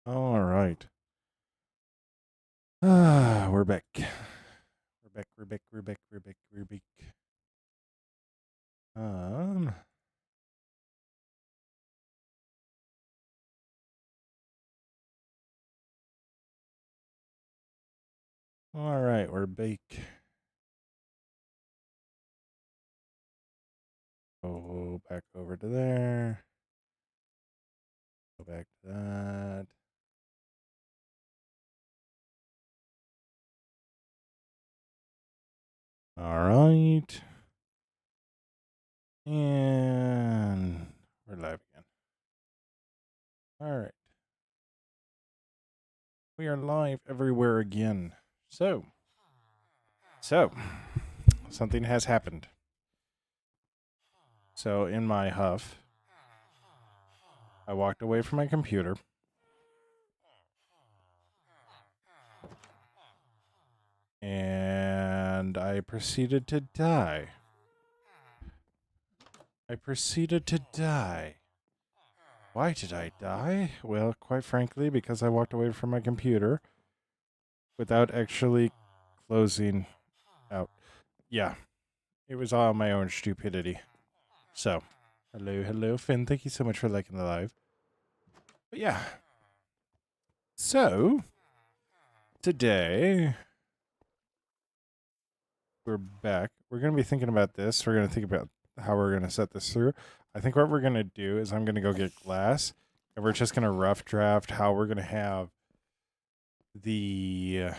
All right. We're back. We're back. Um, all right, we're back. Go back over to there. Go back to that. All right. And we're live again. All right. We are live everywhere again. So, something has happened. So, in my huff, I walked away from my computer. And I proceeded to die. Why did I die? Well, quite frankly, because I walked away from my computer without actually closing out. Yeah, it was all my own stupidity. So, hello, Finn. Thank you so much for liking the live. But yeah. So, today, we're back. We're going to be thinking about this. We're going to think about how we're going to set this through. I think what we're going to do is I'm going to go get glass, and we're just going to rough draft how we're going to have the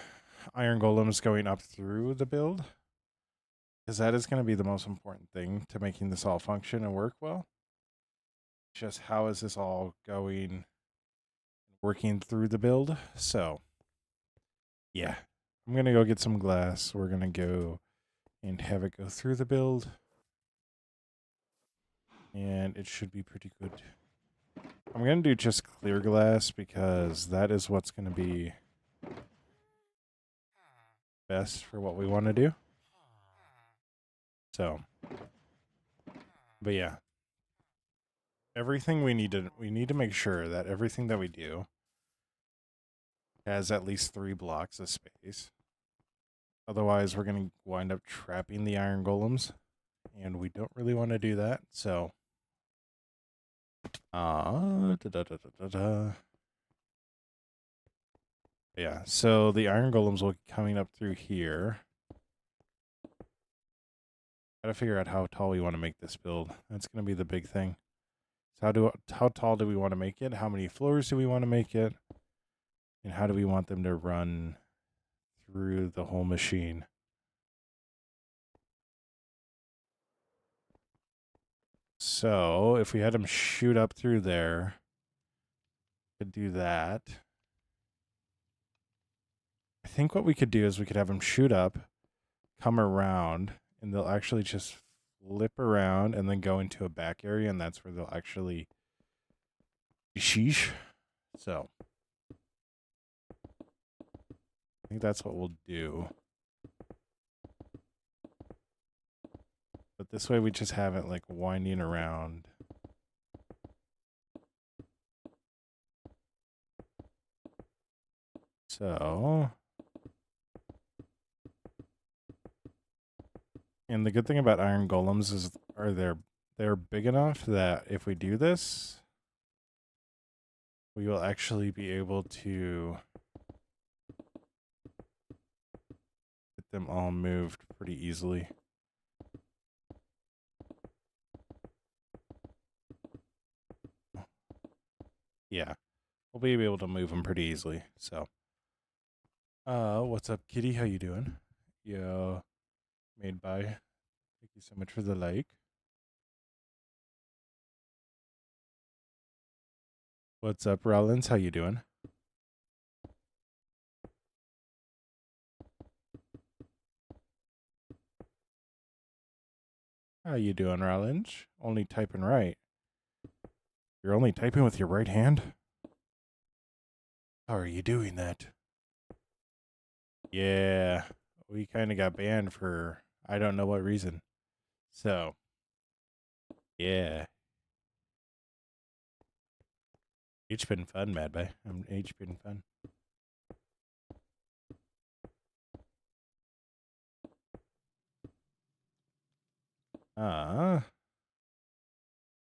iron golems going up through the build, because that is going to be the most important thing to making this all function and work well. Just how is this all working through the build? So, yeah, I'm going to go get some glass. We're going to go and have it go through the build. And it should be pretty good. I'm going to do just clear glass because that is what's going to be best for what we want to do. So, but yeah. Everything we need to make sure that everything that we do has at least 3 blocks of space. Otherwise, we're going to wind up trapping the iron golems, and we don't really want to do that. So, yeah, so the iron golems will be coming up through here. Gotta figure out how tall we want to make this build. That's going to be the big thing. So how tall do we want to make it? How many floors do we want to make it? And how do we want them to run through the whole machine? So if we had them shoot up through there, could do that. I think what we could do is we could have them shoot up, come around, and they'll actually just flip around and then go into a back area, and that's where they'll actually sheesh. So I think that's what we'll do. But this way we just have it like winding around. So, and the good thing about iron golems is they're big enough that if we do this, we will actually be able to get them all moved pretty easily. Yeah, we'll be able to move them pretty easily. So, what's up, Kitty? How you doing? Yo, made by. Thank you so much for the like. What's up, Rollins? How you doing? How you doing, Rollins? Only typing right. You're only typing with your right hand? How are you doing that? Yeah, we kind of got banned for I don't know what reason. So, yeah. It's been fun, Mad Bay. It's been fun. Go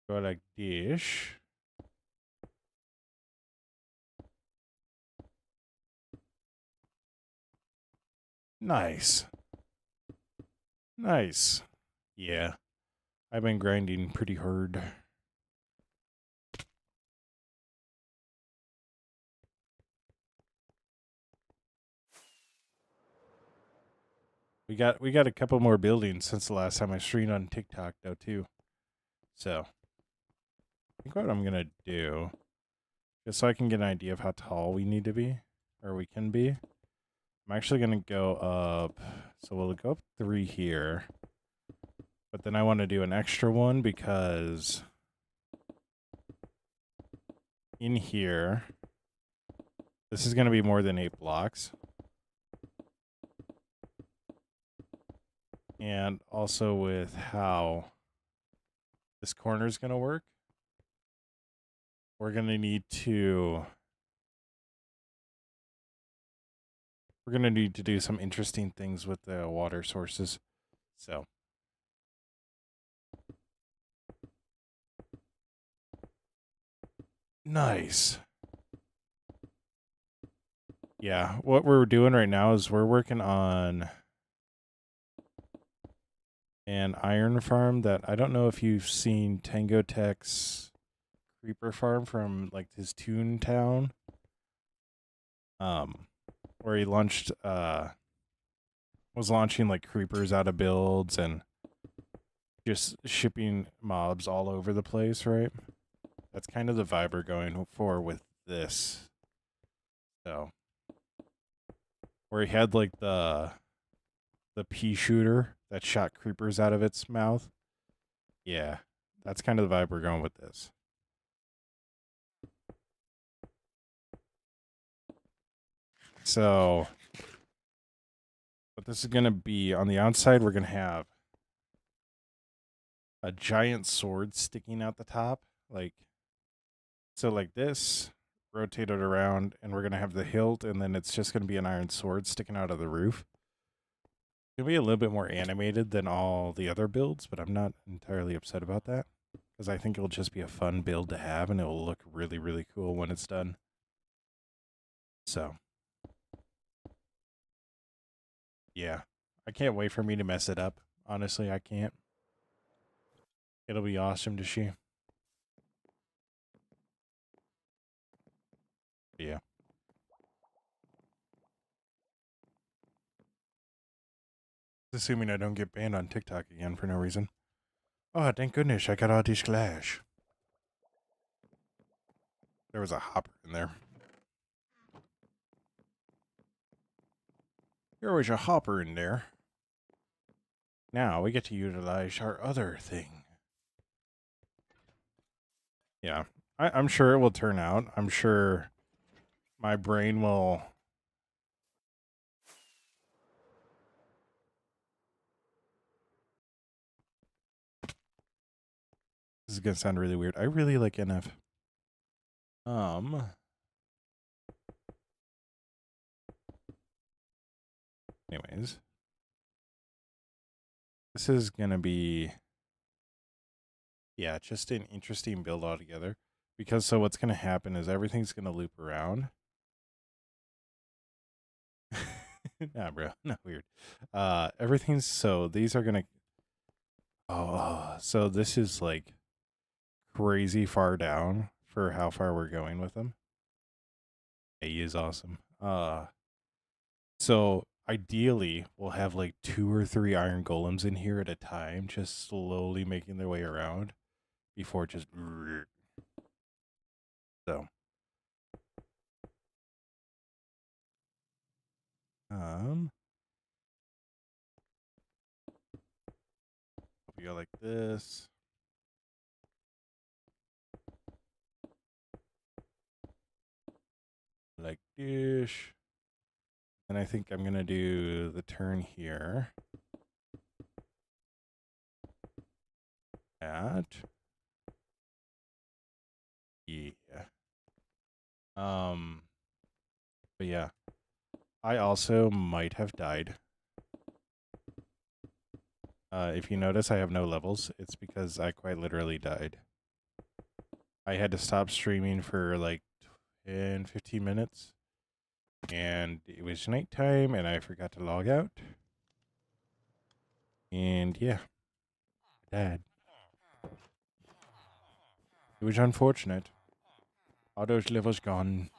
like this. Nice. Nice. Yeah. I've been grinding pretty hard. We got a couple more buildings since the last time I streamed on TikTok though too. So I think what I'm gonna do, just so I can get an idea of how tall we need to be, or we can be, I'm actually gonna go up. So we'll go up 3 here, but then I want to do an extra one because in here, this is gonna be more than 8 blocks. And also with how this corner is going to work, we're going to need to do some interesting things with the water sources. So nice. Yeah, what we're doing right now is we're working on an iron farm that I don't know if you've seen Tango Tech's creeper farm from like his Toon Town. Where he was launching like creepers out of builds and just shipping mobs all over the place, right? That's kind of the vibe we're going for with this. So, where he had like the pea shooter that shot creepers out of its mouth. Yeah, that's kind of the vibe we're going with this. So, what this is going to be, on the outside, we're going to have a giant sword sticking out the top. Like this, rotate it around, and we're going to have the hilt, and then it's just going to be an iron sword sticking out of the roof. It's going to be a little bit more animated than all the other builds, but I'm not entirely upset about that because I think it'll just be a fun build to have, and it'll look really, really cool when it's done. So, yeah. I can't wait for me to mess it up. Honestly, I can't. It'll be awesome to see. Yeah. Assuming I don't get banned on TikTok again for no reason. Oh, thank goodness I got all this glass. There was a hopper in there. There was a hopper in there. Now we get to utilize our other thing. Yeah. I'm sure it will turn out. I'm sure my brain will. This is going to sound really weird. I really like NF. Anyways. This is going to be, yeah, just an interesting build altogether. Because so what's going to happen is everything's going to loop around. Nah, bro. Not weird. Everything's, so these are going to, so this is like crazy far down for how far we're going with them. He is awesome. So ideally, we'll have like 2 or 3 iron golems in here at a time, just slowly making their way around before just. So. We go like this. Like this. And I think I'm going to do the turn here. That. Yeah. But yeah, I also might have died. If you notice, I have no levels. It's because I quite literally died. I had to stop streaming for like 10, 15 minutes. And it was nighttime, and I forgot to log out. And yeah, I died. It was unfortunate. All those levels gone.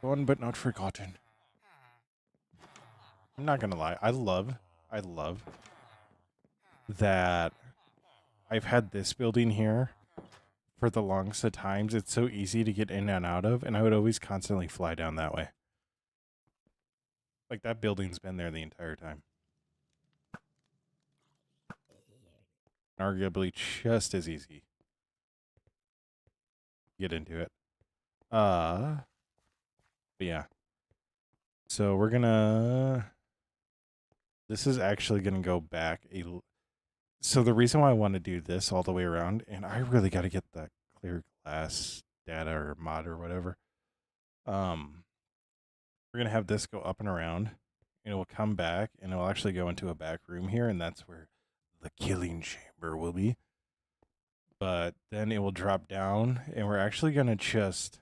Gone but not forgotten. I'm not gonna lie. I love that I've had this building here for the longest of times. It's so easy to get in and out of, and I would always constantly fly down that way. Like, that building's been there the entire time. Arguably just as easy. Get into it. But yeah. So we're gonna... This is actually gonna go back so the reason why I want to do this all the way around, and I really got to get the clear glass data or mod or whatever. We're gonna have this go up and around, and it will come back, and it will actually go into a back room here, and that's where the killing chamber will be. But then it will drop down, and we're actually gonna just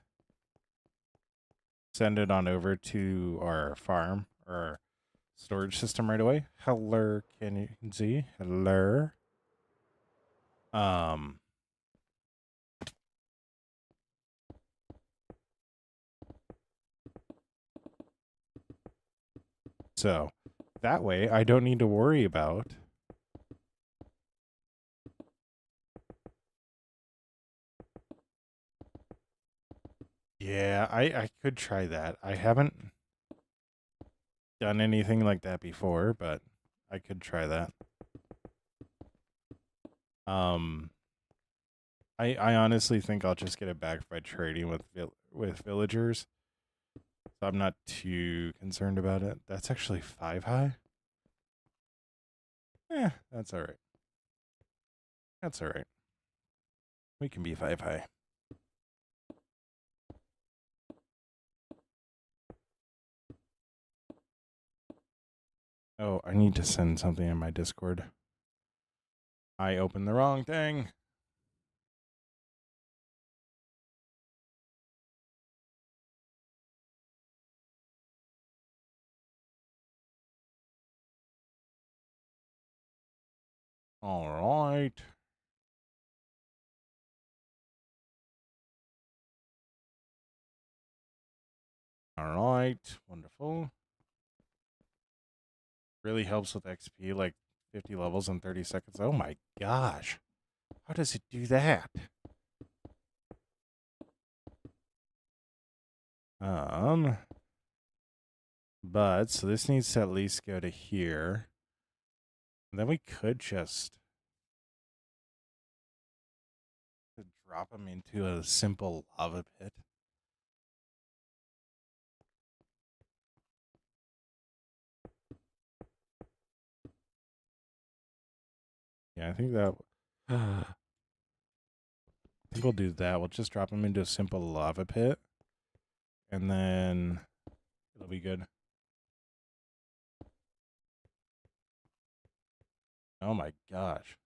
send it on over to our farm or our storage system right away. Hello, can you see? Hello. Um, so that way I don't need to worry about yeah, I could try that. I haven't done anything like that before, but I could try that. Um, I honestly think I'll just get it back by trading with villagers. So I'm not too concerned about it. That's actually 5 high. That's all right. That's all right. We can be 5 high. Oh, I need to send something in my Discord. I opened the wrong thing. All right. All right. Wonderful. Really helps with XP, like 50 levels in 30 seconds. Oh my gosh. How does it do that? But so this needs to at least go to here. And then we could just drop them into a simple lava pit. Yeah, I think that. I think we'll do that. We'll just drop them into a simple lava pit, and then it'll be good. Oh my gosh!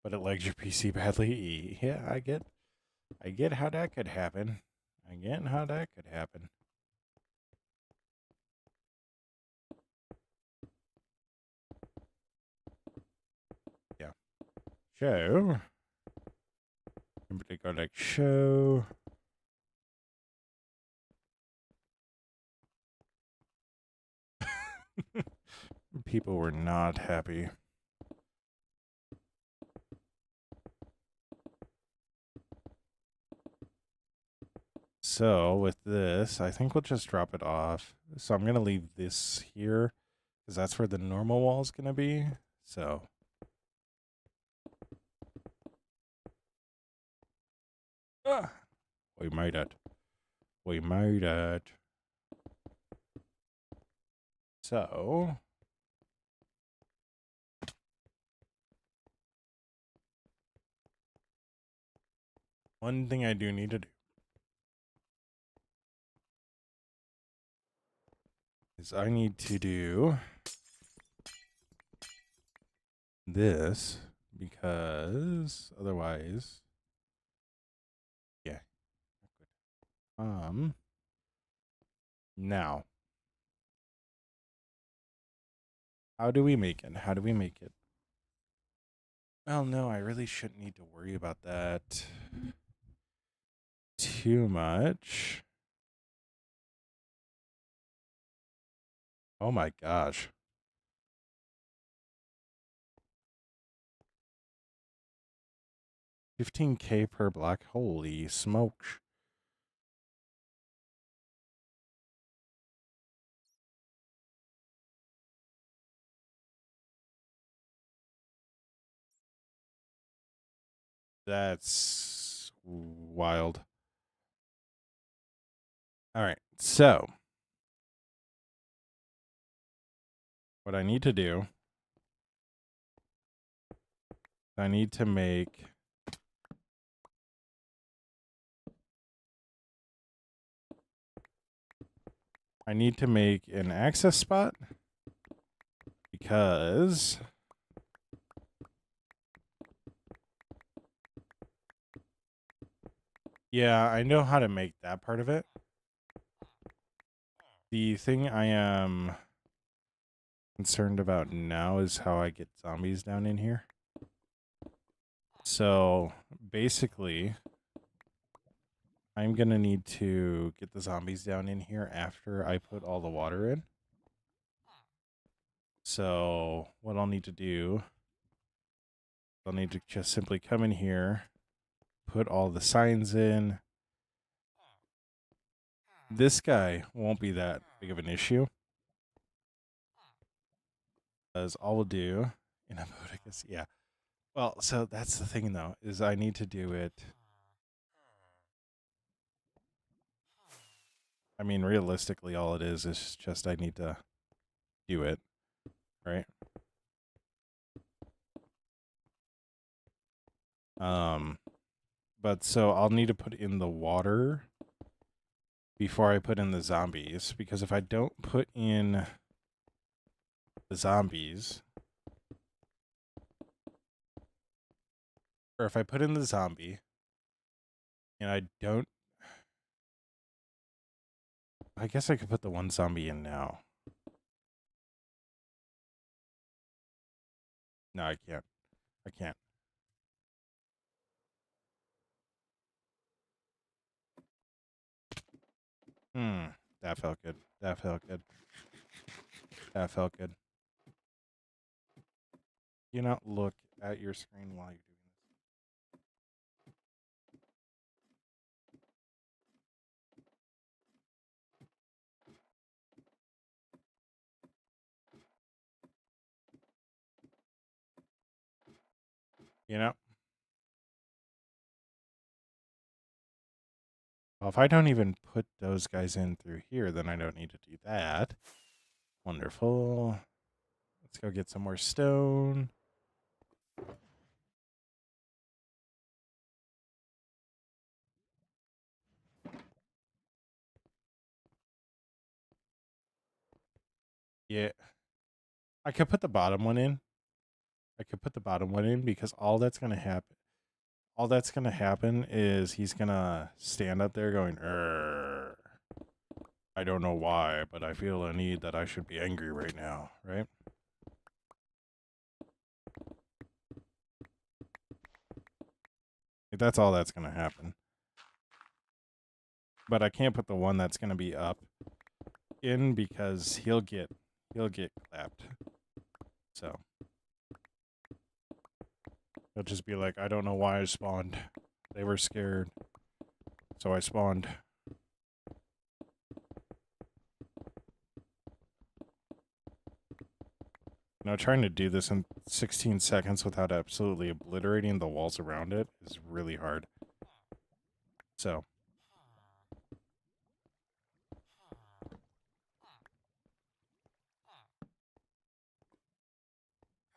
But it lags your PC badly. Yeah, I get how that could happen. I get how that could happen. Yeah. Show. Simply go like show. People were not happy. So with this, I think we'll just drop it off. So I'm going to leave this here because that's where the normal wall is going to be. So we made it. We made it. So one thing I do need to do is I need to do this because otherwise, yeah. Now, how do we make it? How do we make it? Well, no, I really shouldn't need to worry about that too much. Oh my gosh. 15K per block. Holy smokes. That's wild. All right. So, what I need to do, I need to make an access spot because yeah, I know how to make that part of it. The thing I am concerned about now is how I get zombies down in here. So basically, I'm going to need to get the zombies down in here after I put all the water in. So what I'll need to do, I'll need to just simply come in here, put all the signs in. This guy won't be that big of an issue. Because all we'll do in a mode, I guess, yeah. Well, so that's the thing though, is I need to do it. I mean, realistically, all it is just I need to do it, right? But so I'll need to put in the water before I put in the zombies, because if I don't put in the zombies, or if I put in the zombie and I don't, I guess I could put the one zombie in now. No, I can't. I can't. That felt good. That felt good. That felt good. You not look at your screen while you're doing this. You know? Well, if I don't even put those guys in through here, then I don't need to do that. Wonderful. Let's go get some more stone. Yeah. I could put the bottom one in. Because all that's going to happen is he's going to stand up there going, I don't know why, but I feel a need that I should be angry right now, right? That's all that's going to happen. But I can't put the one that's going to be up in because he'll get clapped. So he'll just be like, I don't know why I spawned. They were scared. So I spawned. Trying to do this in 16 seconds without absolutely obliterating the walls around it is really hard. So.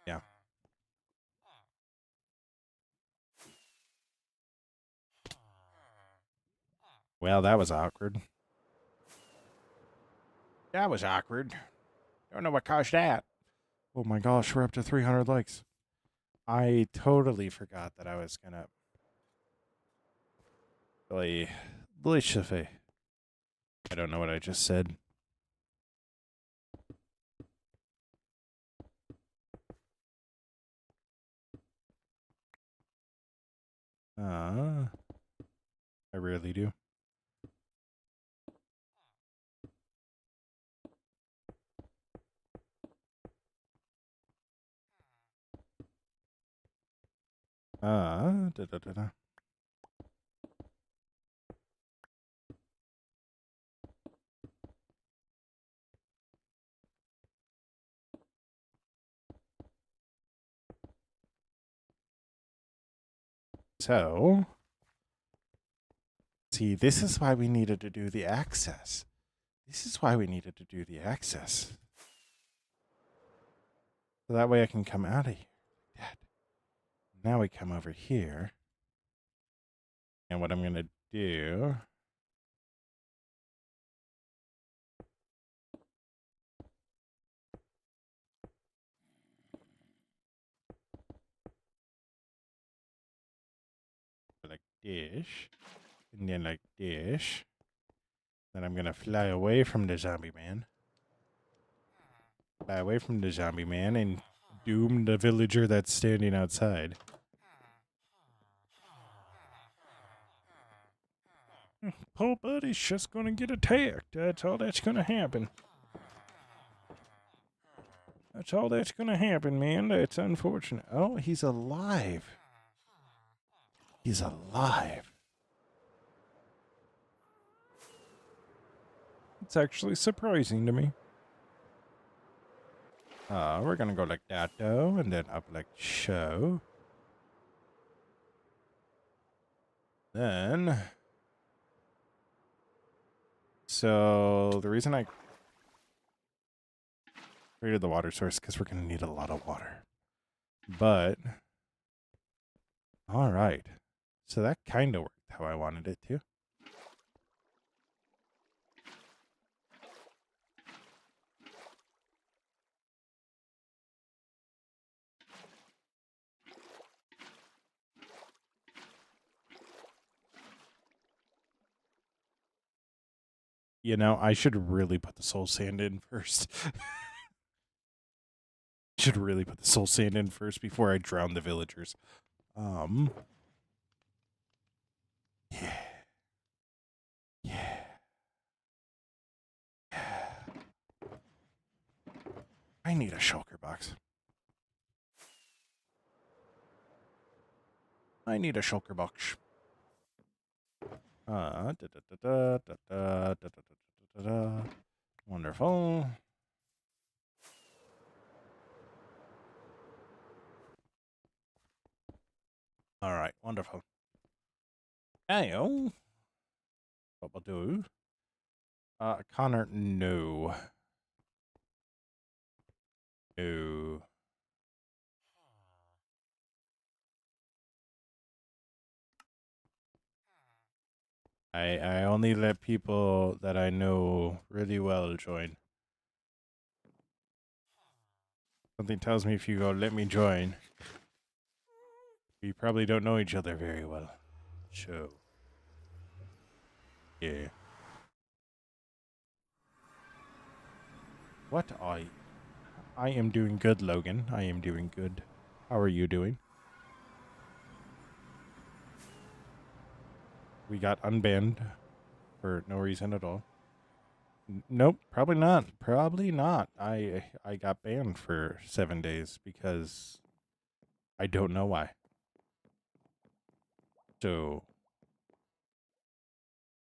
Yeah. Well, that was awkward. That was awkward. Don't know what caused that. Oh my gosh, we're up to 300 likes. I totally forgot that I was gonna play Chafe. I don't know what I just said. I rarely do. Da da da da. So, see, this is why we needed to do the access. This is why we needed to do the access. So that way I can come out of here. Dad. Now we come over here. And what I'm going to do... like dish. And then like dish. Then I'm going to fly away from the zombie man. Fly away from the zombie man and doom the villager that's standing outside. Poor buddy's just gonna get attacked. That's all that's gonna happen. That's all that's gonna happen, man. That's unfortunate. Oh, he's alive. He's alive. It's actually surprising to me. We're gonna go like that though, and then up like so. Then... So, the reason I created the water source, because we're gonna need a lot of water. But... Alright. So that kind of worked how I wanted it to. You know, I should really put the soul sand in first. Should really put the soul sand in first before I drown the villagers. Yeah. Yeah. I need a shulker box. I need a shulker box. Wonderful. All right, wonderful. Ayo. What we'll do? Connor, no. No. I only let people that I know really well join. Something tells me if you go, let me join, we probably don't know each other very well. So, yeah. What I am doing good, Logan. I am doing good. How are you doing? We got unbanned for no reason at all. Nope, probably not. Probably not. I got banned for 7 days because I don't know why. So,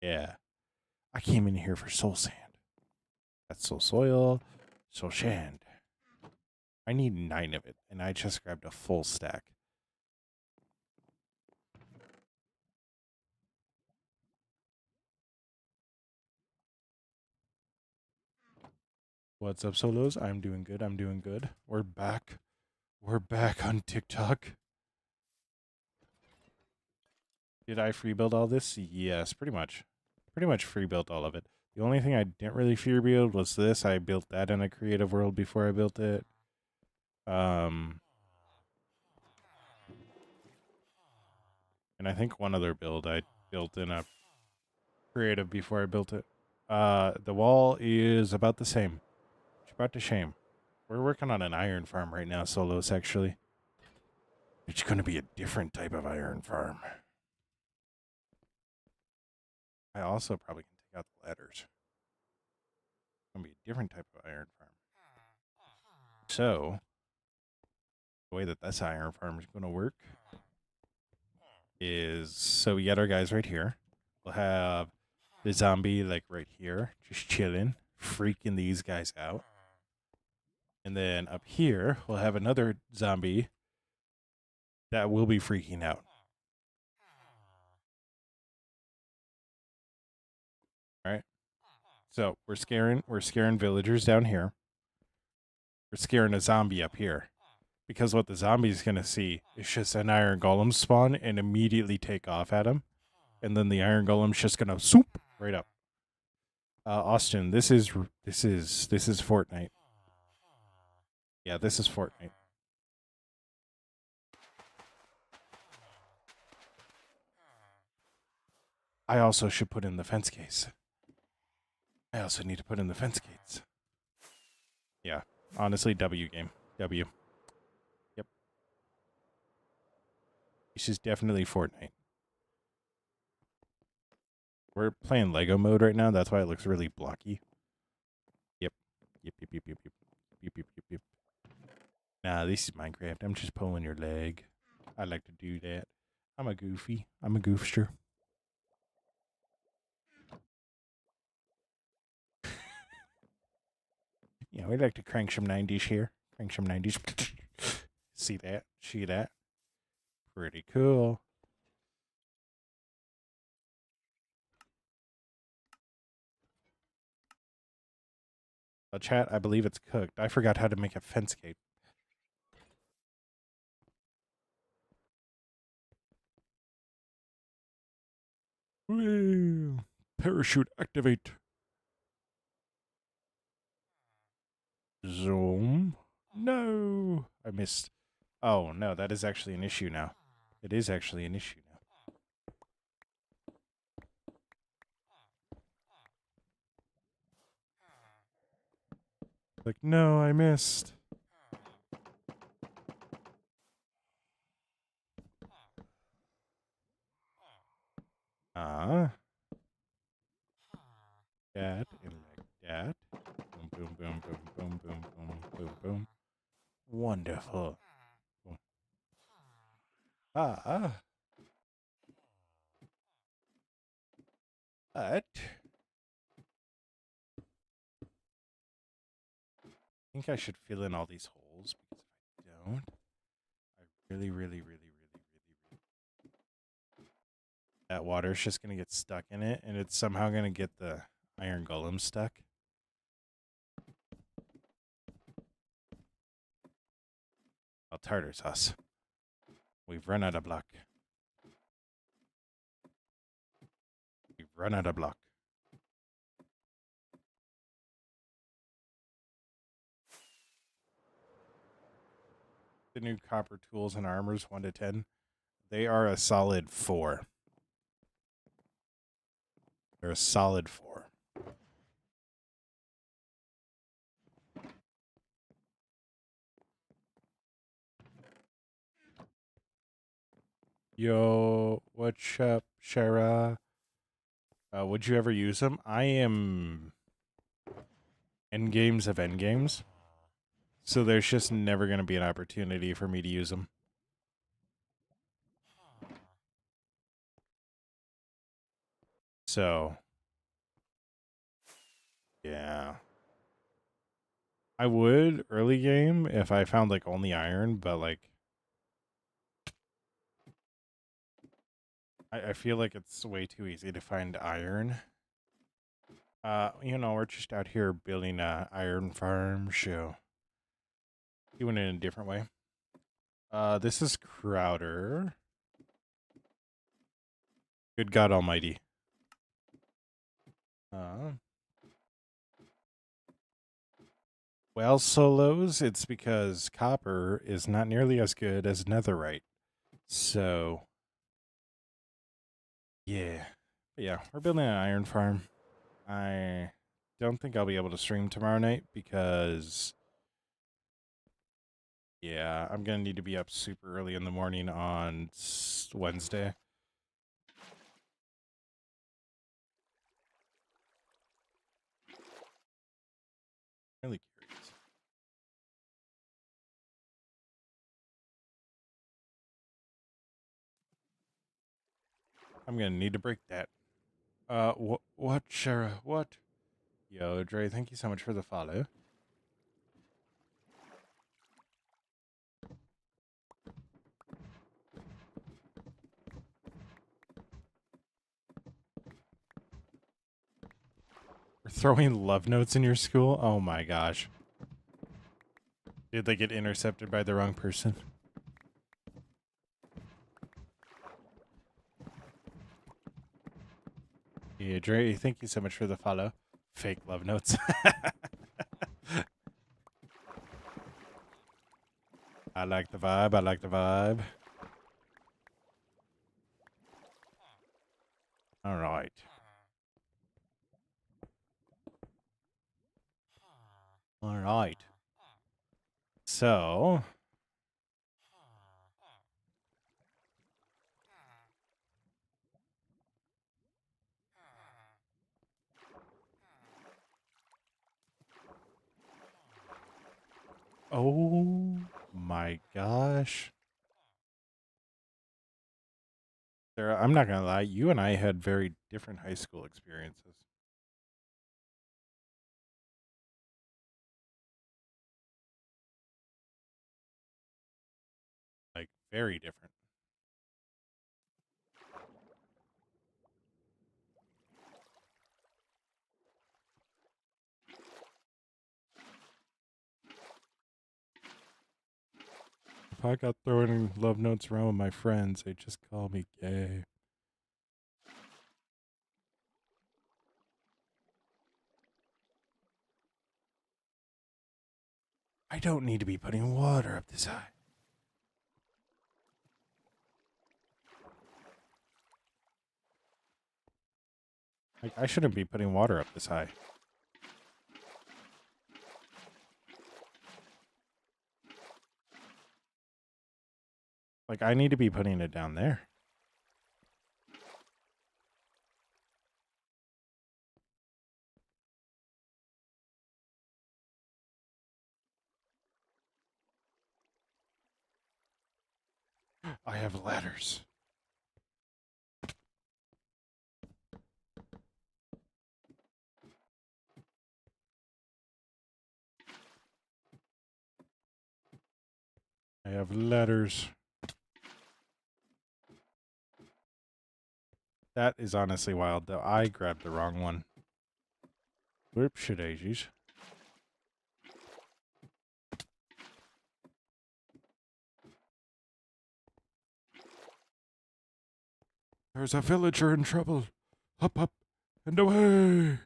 yeah. I came in here for soul sand. That's soul soil, soul sand. I need 9 of it, and I just grabbed a full stack. What's up, Solos? I'm doing good. I'm doing good. We're back. We're back on TikTok. Did I free build all this? Yes, pretty much. Pretty much free built all of it. The only thing I didn't really fear build was this. I built that in a creative world before I built it. And I think one other build I built in a creative before I built it. The wall is about the same. It's about the same. We're working on an iron farm right now, Solos, actually. It's going to be a different type of iron farm. I also probably can take out the ladders. It's going to be a different type of iron farm. So, the way that this iron farm is going to work is, so we got our guys right here. We'll have the zombie like right here, just chilling, freaking these guys out. And then up here, we'll have another zombie that will be freaking out. All right. So we're scaring villagers down here. We're scaring a zombie up here. Because what the zombie's gonna see is just an iron golem spawn and immediately take off at him. And then the iron golem's just gonna swoop right up. Austin, this is Fortnite. Yeah, this is Fortnite. I also should put in the fence case. I also need to put in the fence gates. Yeah, honestly, W game. W. Yep. This is definitely Fortnite. We're playing Lego mode right now. That's why it looks really blocky. Yep. Yep, yep, yep, yep, yep. Yep, yep, yep, yep. Nah, this is Minecraft. I'm just pulling your leg. I like to do that. I'm a goofy. I'm a goofster. Yeah, we like to crank some 90s here. Crank some 90s. See that? See that? Pretty cool. Chat, I believe it's cooked. I forgot how to make a fence gate. Woo. Parachute activate. Zoom. No. I missed. Oh, no, that is actually an issue now. It is actually an issue now. Like, no, I missed. That and like that. Boom, boom, boom, boom, boom, boom, boom, boom, boom. Wonderful. Boom. Ah. But I think I should fill in all these holes because if I don't, I really, that water's just gonna get stuck in it, and it's somehow gonna get the iron golem stuck. Oh, tartar sauce. We've run out of block. We've run out of block. The new copper tools and armors 1 to 10. They are a solid 4. They're a solid 4. Yo, what's up, Shara? Would you ever use them? I am endgames of endgames. So there's just never going to be an opportunity for me to use them. So, yeah. I would early game if I found like only iron, but like I feel like it's way too easy to find iron. We're just out here building a iron farm show. Doing it in a different way. This is Crowder. Good God Almighty. Well, Solos, it's because copper is not nearly as good as netherite. So, yeah. But yeah, we're building an iron farm. I don't think I'll be able to stream tomorrow night because, yeah, I'm going to need to be up super early in the morning on Wednesday. Really curious. I'm going to need to break that. What, Shara? What? Yo, Dre, thank you so much for the follow. We're throwing love notes in your school? Oh my gosh. Did they get intercepted by the wrong person? Yeah, Dre, thank you so much for the follow. Fake love notes. I like the vibe. I like the vibe. All right. All right. So, oh my gosh. Sarah, I'm not going to lie. You and I had very different high school experiences. Like, very different. If I got throwing love notes around with my friends, they just call me gay. I don't need to be putting water up this high. Like, I shouldn't be putting water up this high. Like, I need to be putting it down there. I have ladders. I have ladders. That is honestly wild, though. I grabbed the wrong one. Whoops, daisies. There's a villager in trouble. Up, up, and away.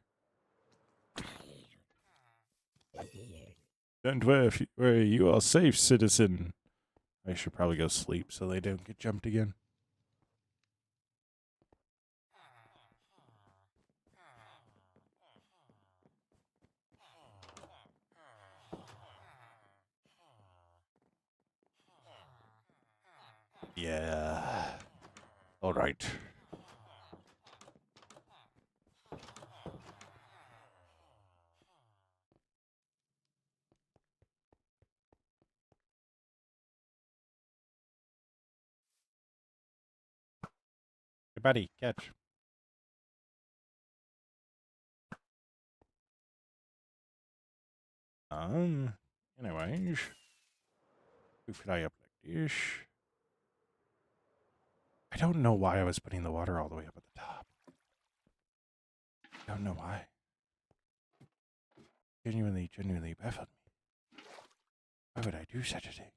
Don't worry, you are safe, citizen. I should probably go sleep so they don't get jumped again. Yeah. All right. Hey, buddy, catch. Anyways. Who could I up like this? I don't know why I was putting the water all the way up at the top. I don't know why. Genuinely baffled me. Why would I do such a thing?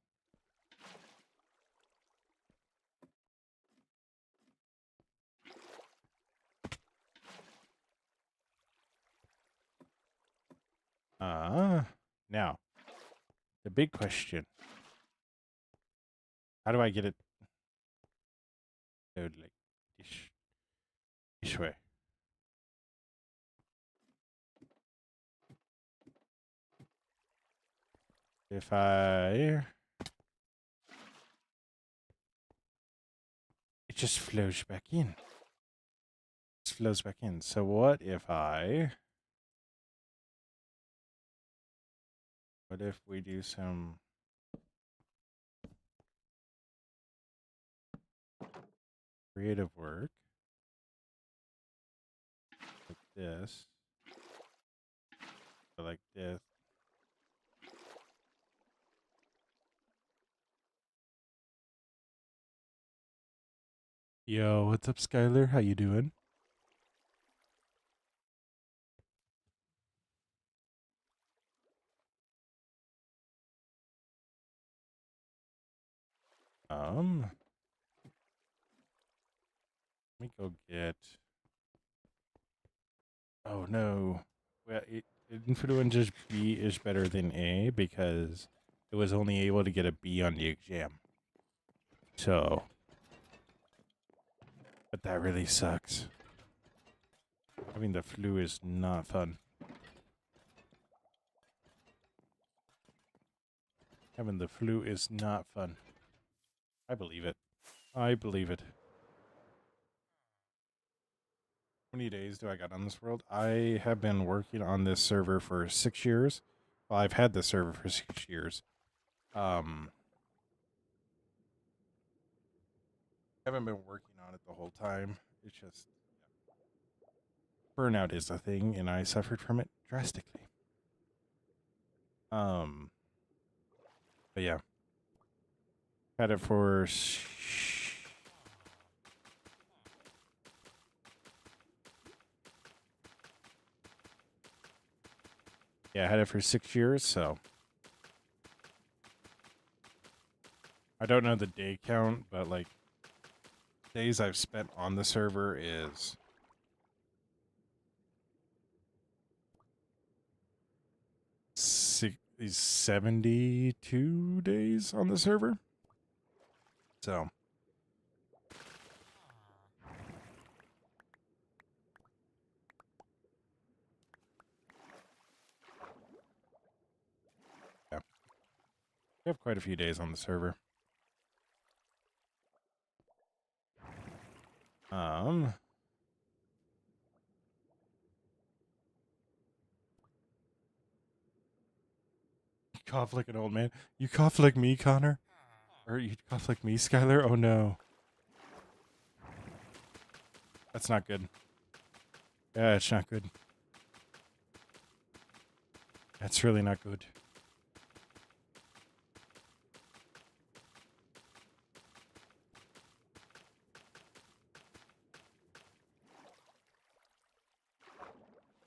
Now, The big question. How do I get it? Like this way. If it just flows back in. It just flows back in. So what if we do some creative work like this, or like this? Yo, what's up, Skylar? How you doing? Let me go get. Oh no. Well, Influenza's B is better than A because it was only able to get a B on the exam. So, but that really sucks. Having the flu is not fun. Having the flu is not fun. I believe it. I believe it. How many days do I got on this world? I have been working on this server for 6 years. Well, I've had this server for 6 years. Haven't been working on it the whole time. It's just burnout is a thing, and I suffered from it drastically. But yeah, had it for yeah, I had it for 6 years. So I don't know the day count, but like days I've spent on the server is 72 days on the server. So yeah, we have quite a few days on the server. You cough like an old man. You cough like me, Connor? Or you cough like me, Skylar? Oh no. That's not good. Yeah, it's not good. That's really not good.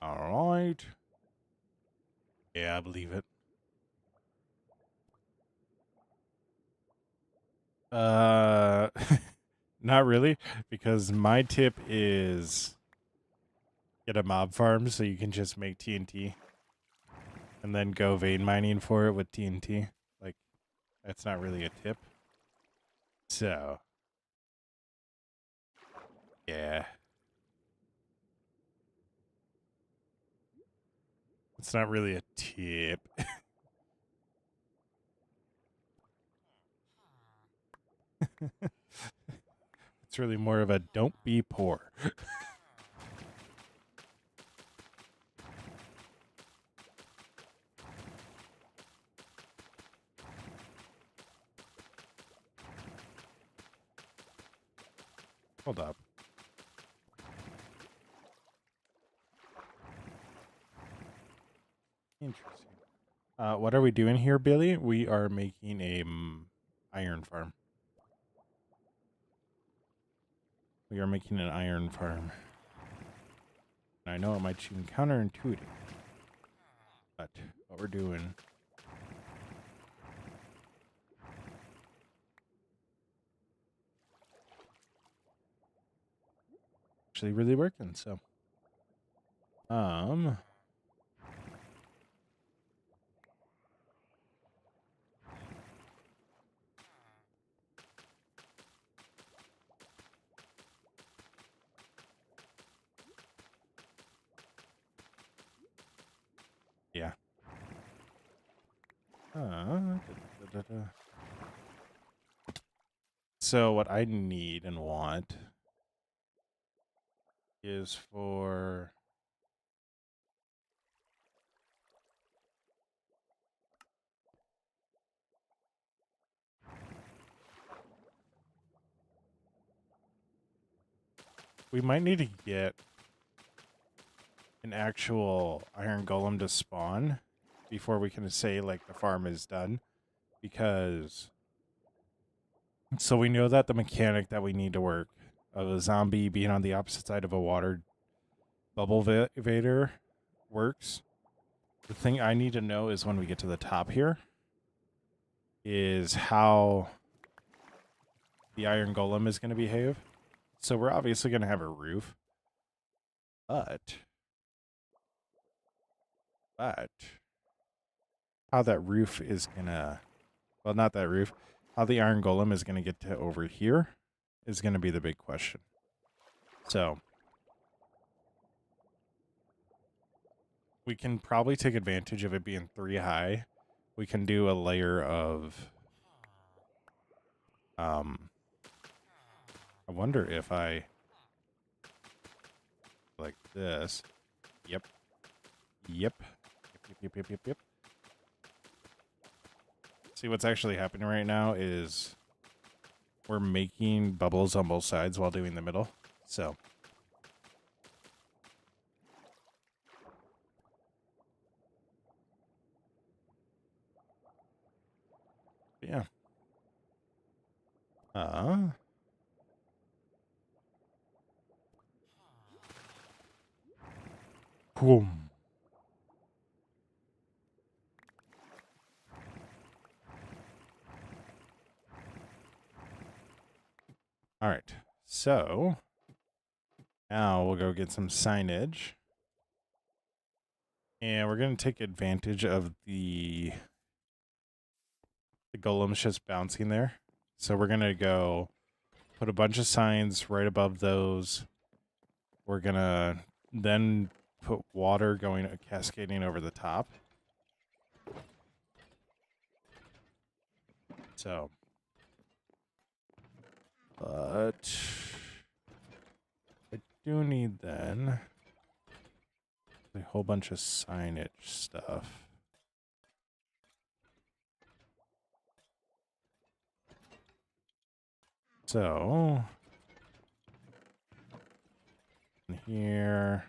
All right. Yeah, I believe it. Not really, because my tip is get a mob farm so you can just make TNT and then go vein mining for it with TNT. Like, that's not really a tip. So, yeah. It's not really a tip. It's really more of a don't be poor. Hold up. Interesting. What are we doing here, Billy? We are making a iron farm. We are making an iron farm. And I know it might seem counterintuitive, but what we're doing actually really working. So, Yeah. Da, da, da. So what I need and want is for we might need to get an actual iron golem to spawn before we can say like the farm is done, because so we know that the mechanic that we need to work of a zombie being on the opposite side of a water bubble evader works. The thing I need to know is when we get to the top here is how the iron golem is going to behave. So we're obviously going to have a roof, but how that roof is going to, well, not that roof, how the iron golem is going to get to over here is going to be the big question. So we can probably take advantage of it being 3 high. We can do a layer of, I wonder if I, like this. Yep. Yep. Yep. See, what's actually happening right now is we're making bubbles on both sides while doing the middle. So yeah. Boom. All right. So now we'll go get some signage. And we're going to take advantage of the golems just bouncing there. So we're going to go put a bunch of signs right above those. We're going to then put water going cascading over the top. So, but I do need then a whole bunch of signage stuff. So, in here.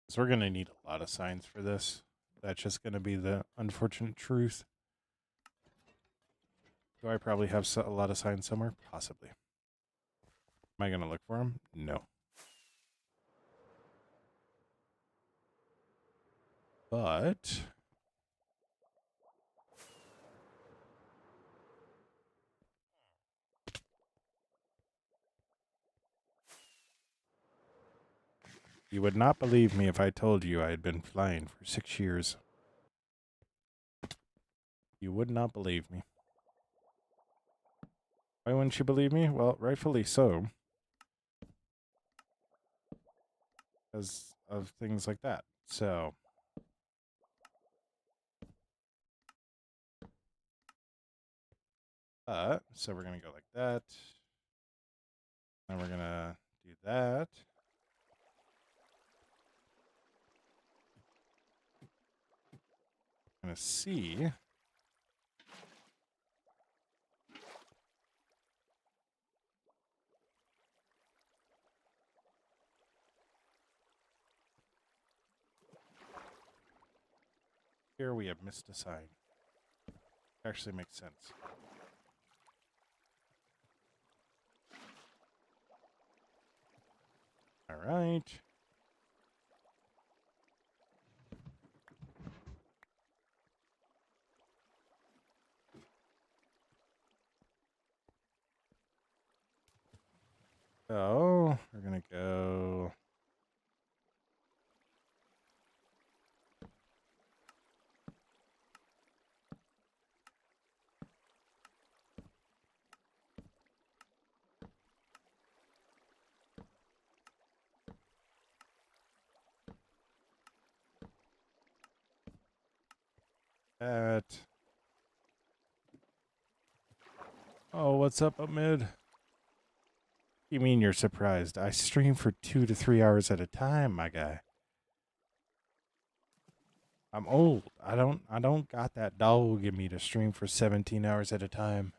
So we're going to need a lot of signs for this. That's just going to be the unfortunate truth. Do I probably have a lot of signs somewhere? Possibly. Am I going to look for them? No. But you would not believe me if I told you I had been flying for 6 years. You would not believe me. Why wouldn't you believe me? Well, rightfully so. Because of things like that. So so we're going to go like that. And we're going to do that. I'm going to see. Here we have missed a sign. Actually makes sense. All right. So we're going to go. That. Oh, what's up, Amid? You mean you're surprised? I stream for 2 to 3 hours at a time, my guy. I'm old. I don't got that dog in me to stream for 17 hours at a time.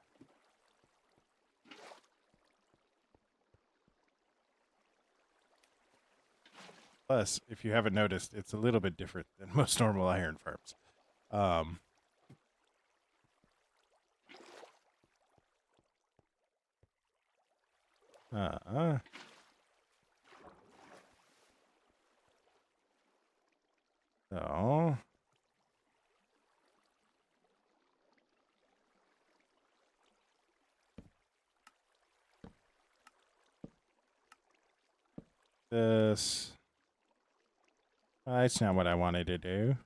Plus, if you haven't noticed, it's a little bit different than most normal iron farms. Um, uh, so this, that's not what I wanted to do.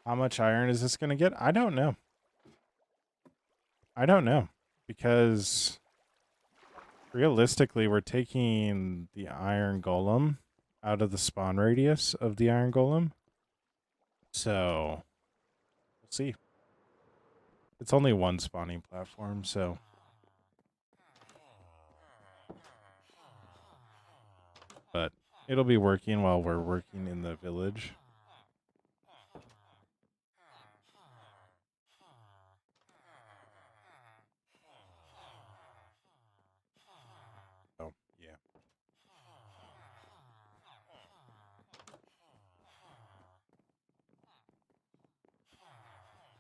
How much iron is this going to get? I don't know. I don't know because realistically, we're taking the iron golem out of the spawn radius of the iron golem. So we'll see. It's only one spawning platform, so. But it'll be working while we're working in the village. So, yeah.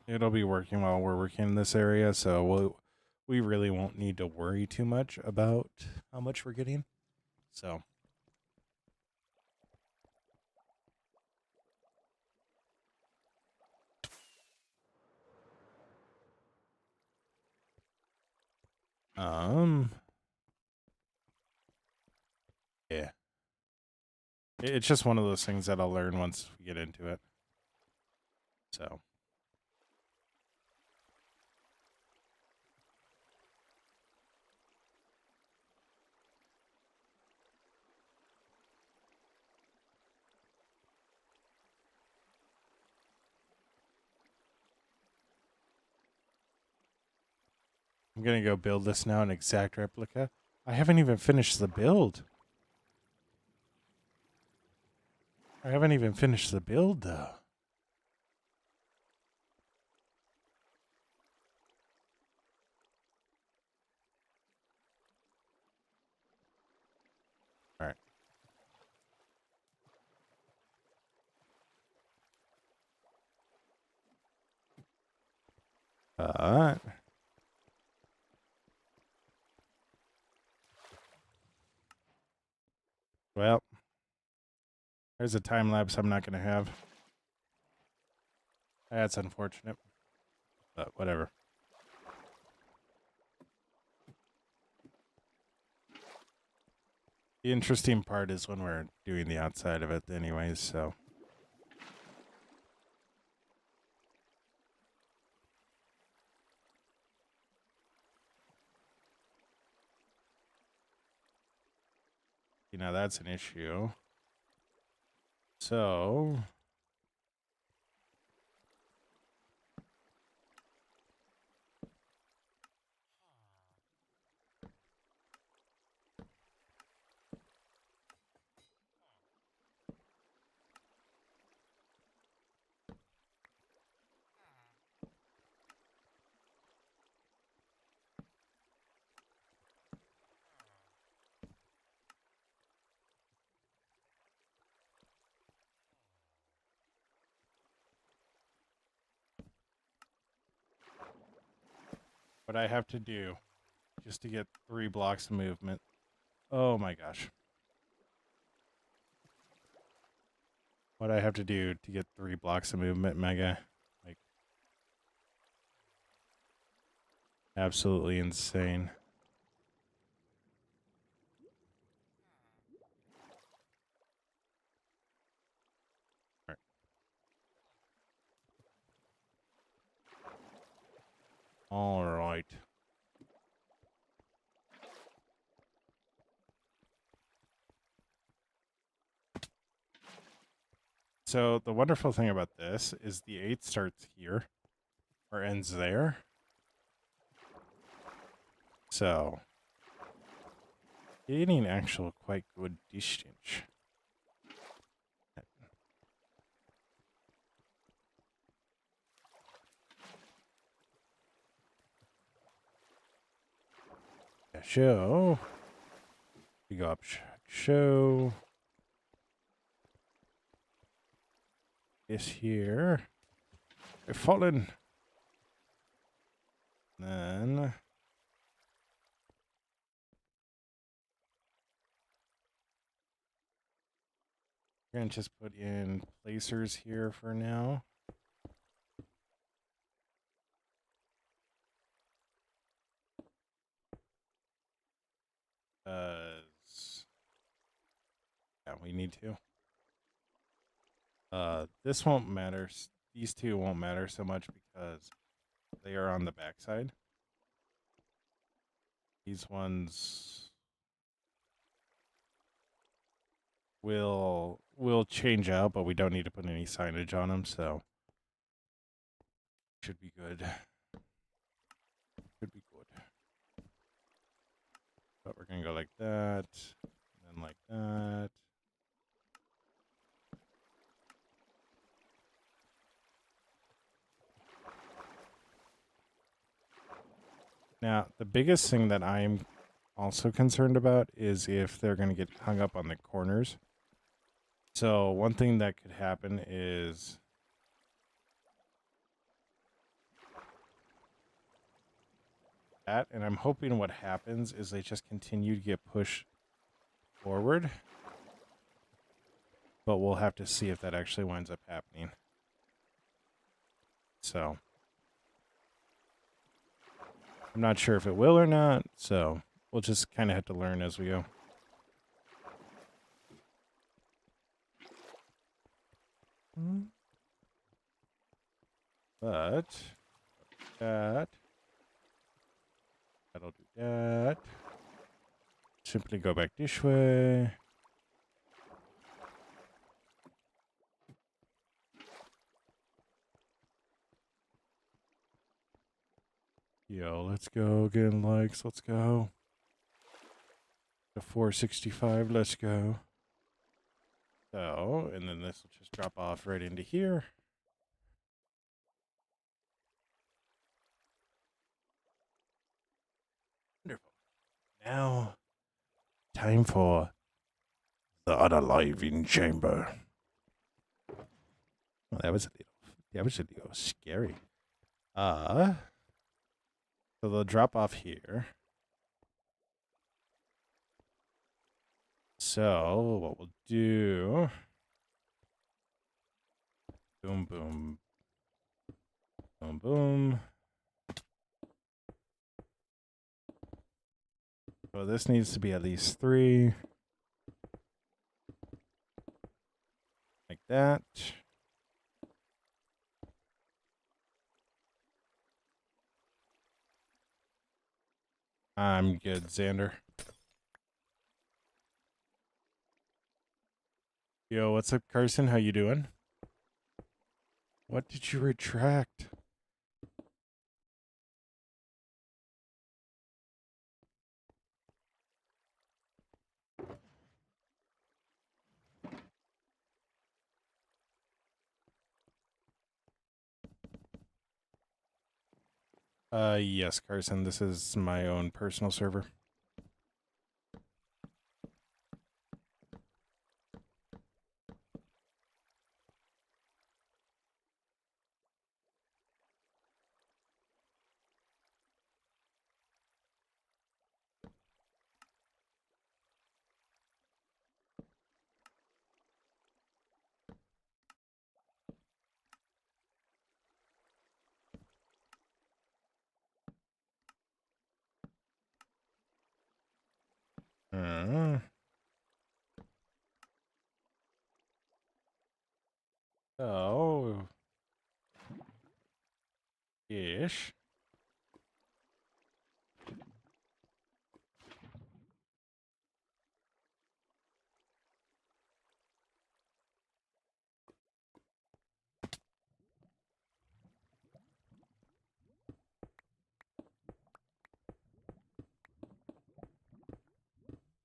It'll be working while we're working in this area, so we really won't need to worry too much about how much we're getting. So. Yeah. It's just one of those things that I'll learn once we get into it. So. I'm going to go build this now, an exact replica. I haven't even finished the build. I haven't even finished the build, though. All right. Well, there's a time lapse I'm not going to have. That's unfortunate, but whatever. The interesting part is when we're doing the outside of it anyways, so. You know, that's an issue. So. What I have to do just to get 3 blocks of movement. Oh my gosh. What I have to do to get 3 blocks of movement, mega. Like, absolutely insane. All right. So the wonderful thing about this is the 8 starts here or ends there. So gaining actual quite good distance. Show. We go up show. This here. We're falling. Then we're gonna just put in placers here for now. Yeah, we need to. This won't matter. These two won't matter so much because they are on the backside. These ones will change out, but we don't need to put any signage on them, so should be good. Should be good. But we're gonna go like that, and then like that. Now, the biggest thing that I'm also concerned about is if they're going to get hung up on the corners. So one thing that could happen is that, and I'm hoping what happens is they just continue to get pushed forward. But we'll have to see if that actually winds up happening. So I'm not sure if it will or not, so we'll just kind of have to learn as we go. But that'll do that. Simply go back this way. Yo, let's go again, likes. Let's go. The 465, let's go. So, and then this will just drop off right into here. Wonderful. Now, time for the unaliving chamber. Well, that was a little scary. So they'll drop off here. So what we'll do, boom, boom, boom, boom. So this needs to be at least 3. Like that. I'm good, Xander. Yo, what's up, Carson? How you doing? What did you retract? Yes, Carson. This is my own personal server. Uh, so, ish.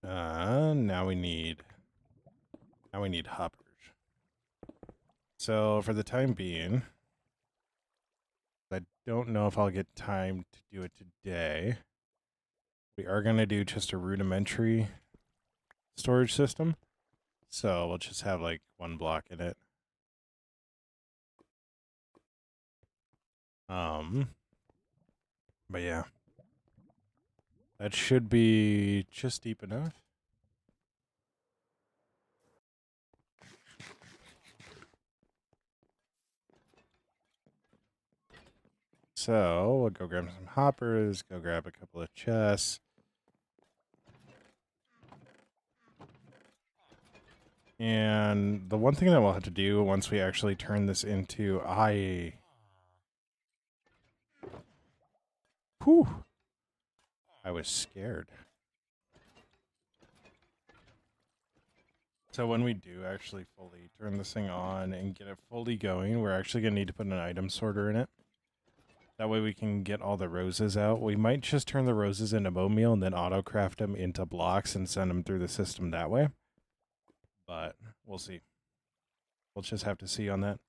Now we need hoppers. So for the time being, I don't know if I'll get time to do it today. We are going to do just a rudimentary storage system. So we'll just have like one block in it. But yeah. That should be just deep enough. So we'll go grab some hoppers, go grab a couple of chests. And the one thing that we'll have to do once we actually turn this into Whew. I was scared. So when we do actually fully turn this thing on and get it fully going, we're actually going to need to put an item sorter in it. That way we can get all the roses out. We might just turn the roses into bone meal and then auto-craft them into blocks and send them through the system that way. But we'll see. We'll just have to see on that.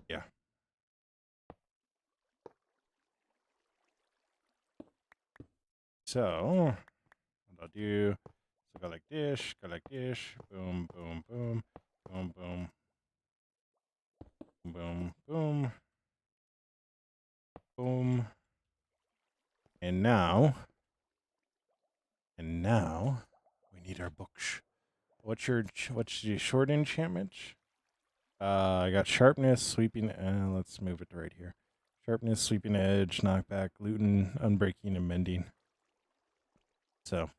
Yeah. So, what I'll do, so go like this, boom, boom, boom, boom, boom, boom, boom, boom. And now we need our books. What's your short enchantment? I got sharpness, sweeping. Let's move it to right here. Sharpness, sweeping edge, knockback, gluten, unbreaking, and mending. So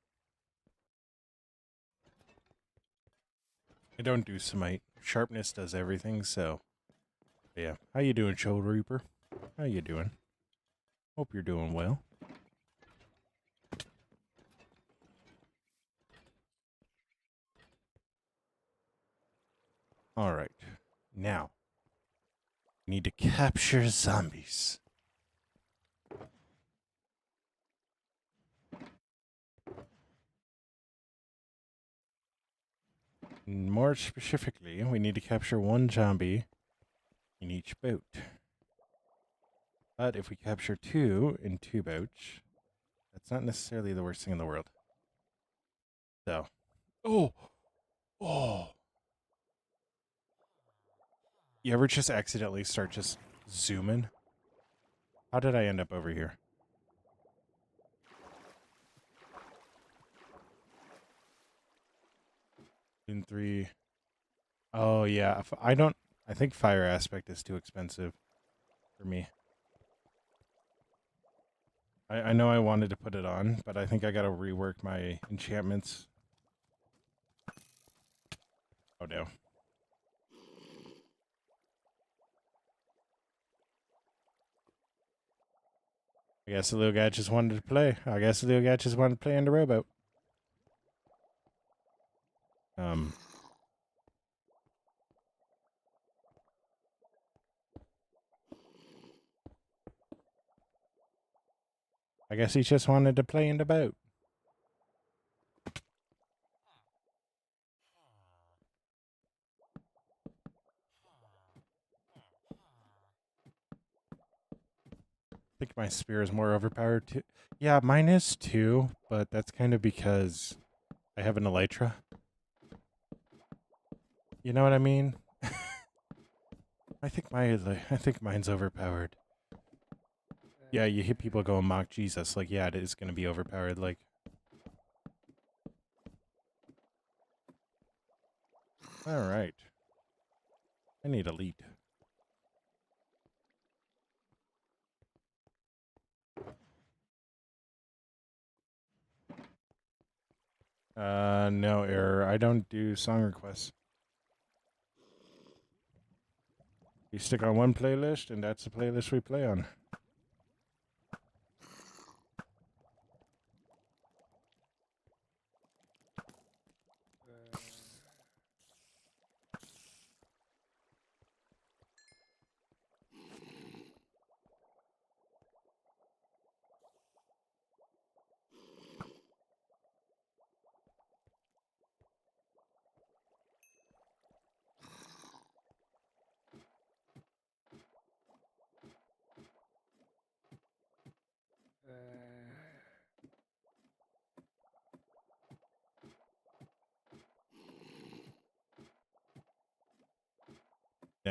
I don't do smite. Sharpness does everything. So yeah. How you doing, Shoulder Reaper? How you doing? Hope you're doing well. All right. Now we need to capture zombies. More specifically, we need to capture one zombie in each boat. But if we capture two in two boats, that's not necessarily the worst thing in the world. So, oh. You ever just accidentally start just zooming? How did I end up over here? 3. Oh yeah, I think fire aspect is too expensive for me. I know I wanted to put it on, but I think I gotta rework my enchantments. Oh no. I guess the little guy just wanted to play. I guess the little guy just wanted to play in the rowboat. I guess he just wanted to play in the boat. I think my spear is more overpowered too. Yeah, mine is too, but that's kind of because I have an elytra. You know what I mean? I think mine's overpowered. Yeah, you hit people going mock Jesus. Like, yeah, it is going to be overpowered. Like, all right. I need elite. No error. I don't do song requests. We stick on one playlist, and that's the playlist we play on.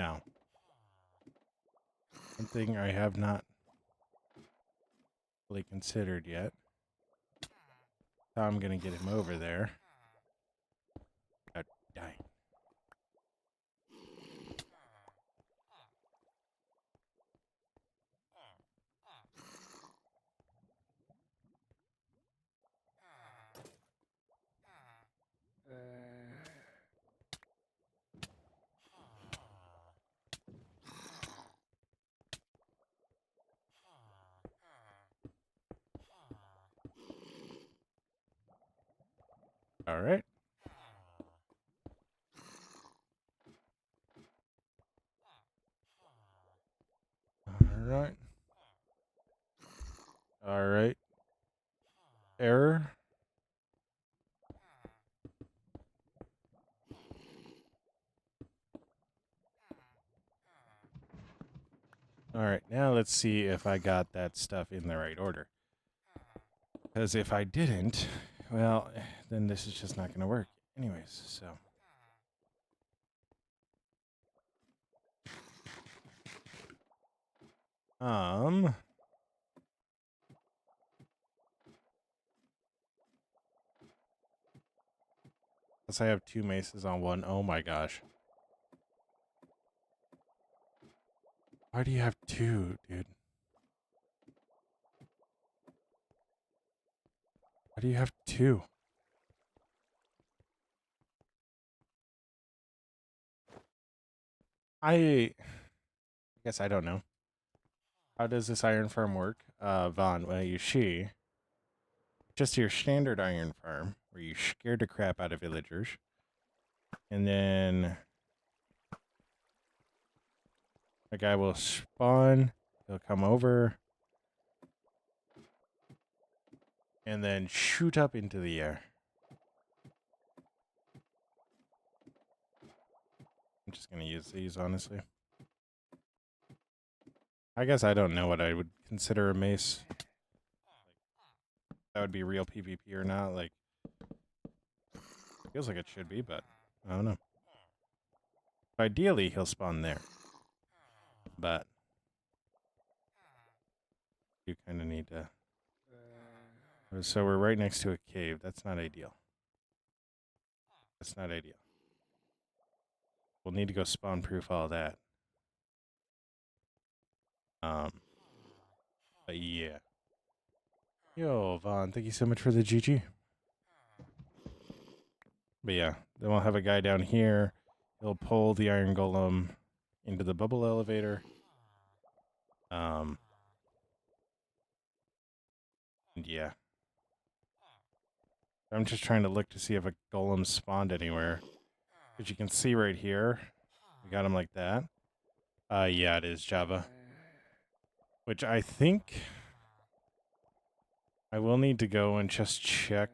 Now, one thing I have not really considered yet. How I'm gonna get him over there. Oh, dang. All right. All right. All right. Error. All right. Now let's see if I got that stuff in the right order. Because if I didn't, well, then this is just not going to work. Anyways, so. Unless I have two maces on one. Oh my gosh. Why do you have two, dude? Why do you have two? I guess I don't know. How does this iron farm work? Vaughn, when I use she, just your standard iron farm, where you scared the crap out of villagers. And then a guy will spawn, he'll come over, and then shoot up into the air. I'm just going to use these, honestly. I guess I don't know what I would consider a mace. That would be real PvP or not. Like, feels like it should be, but I don't know. Ideally, he'll spawn there. But you kind of need to. So we're right next to a cave. That's not ideal. That's not ideal. We'll need to go spawn proof all that. But yeah. Yo, Vaughn, thank you so much for the GG. But yeah, then we'll have a guy down here. He'll pull the iron golem into the bubble elevator. And yeah. I'm just trying to look to see if a golem spawned anywhere. As you can see right here, we got him like that. Yeah, it is Java. Which I think I will need to go and just check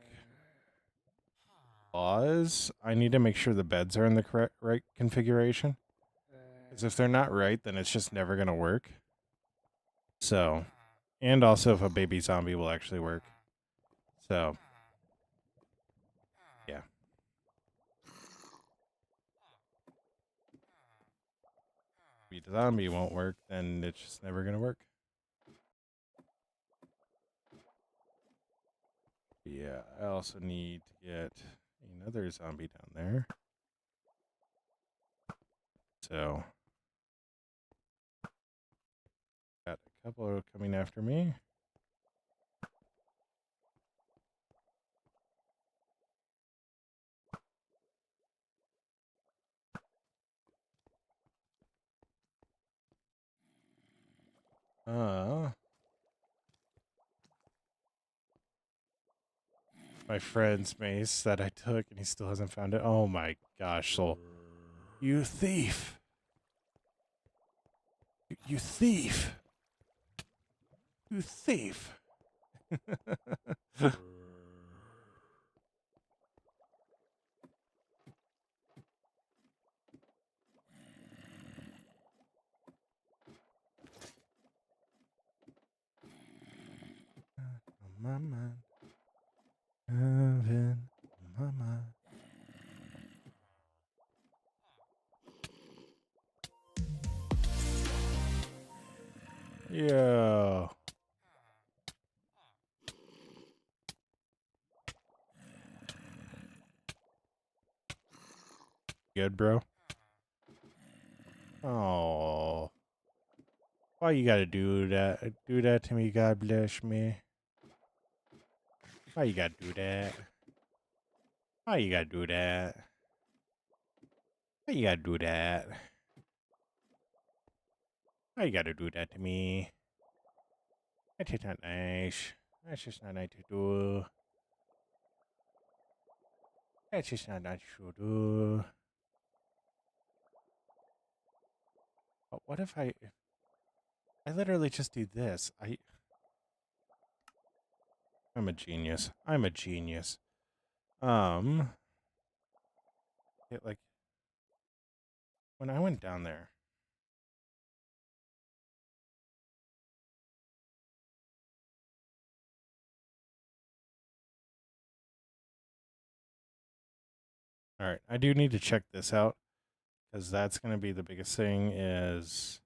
laws. I need to make sure the beds are in the correct right configuration. Because if they're not right, then it's just never going to work. So, and also if a baby zombie will actually work. So, yeah. If the zombie won't work, then it's just never going to work. Yeah, I also need to get another zombie down there. So, got a couple coming after me. My friend's mace that I took and he still hasn't found it. Oh my gosh, Soul. You thief. You thief. You thief. My mind. Heaven, my mind. Yeah. Good, bro. Oh. Why you gotta do that? Do that to me, God bless me. Why you gotta do that? Why you gotta do that? Why you gotta do that? Why you gotta do that to me? That's just not nice. That's just not nice to do. That's just not nice to do. But what if I literally just do this? I'm a genius. I'm a genius. Like when I went down there. All right, I do need to check this out because that's going to be the biggest thing is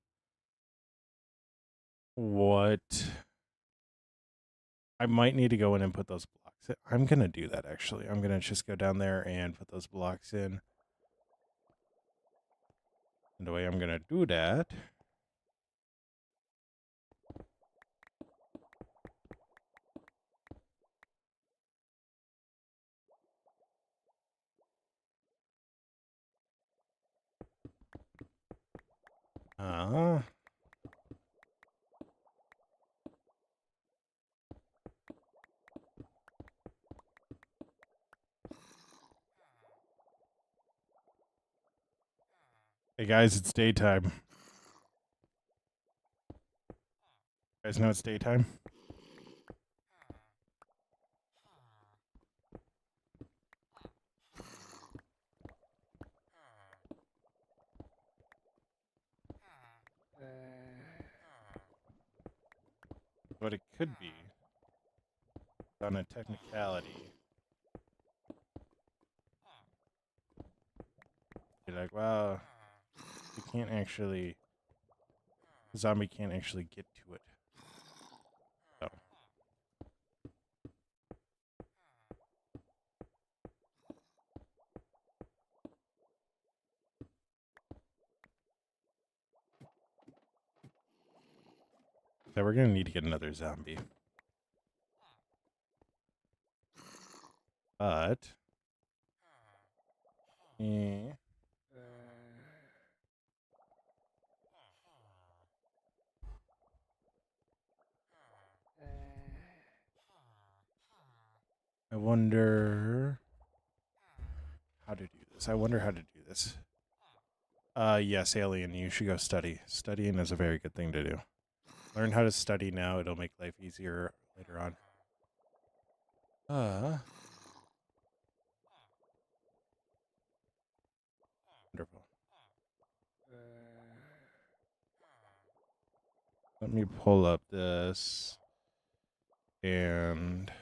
what I might need to go in and put those blocks in. I'm going to do that actually. I'm going to just go down there and put those blocks in. And the way I'm going to do that hey guys, it's daytime. You guys know it's daytime? What it could be on a technicality. Be like, well, you can't actually, the zombie can't actually get to it. So. So we're going to need to get another zombie. But I wonder how to do this. I wonder how to do this. Yes, alien, you should go study. Studying is a very good thing to do. Learn how to study now. It'll make life easier later on. Wonderful. Let me pull up this. And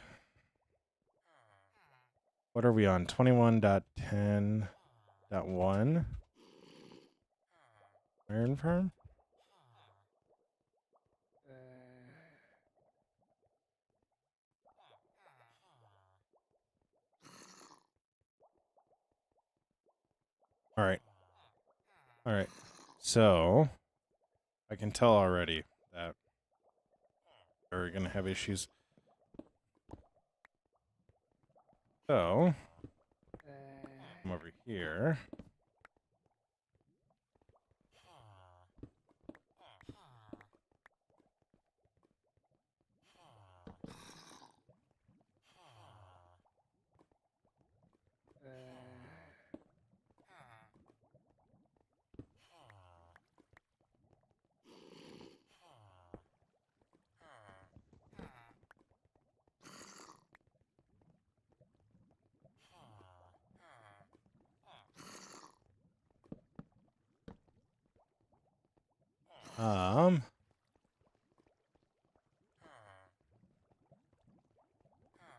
what are we on? 21.10.1. Iron farm? All right. All right. So I can tell already that we're going to have issues. So come over here.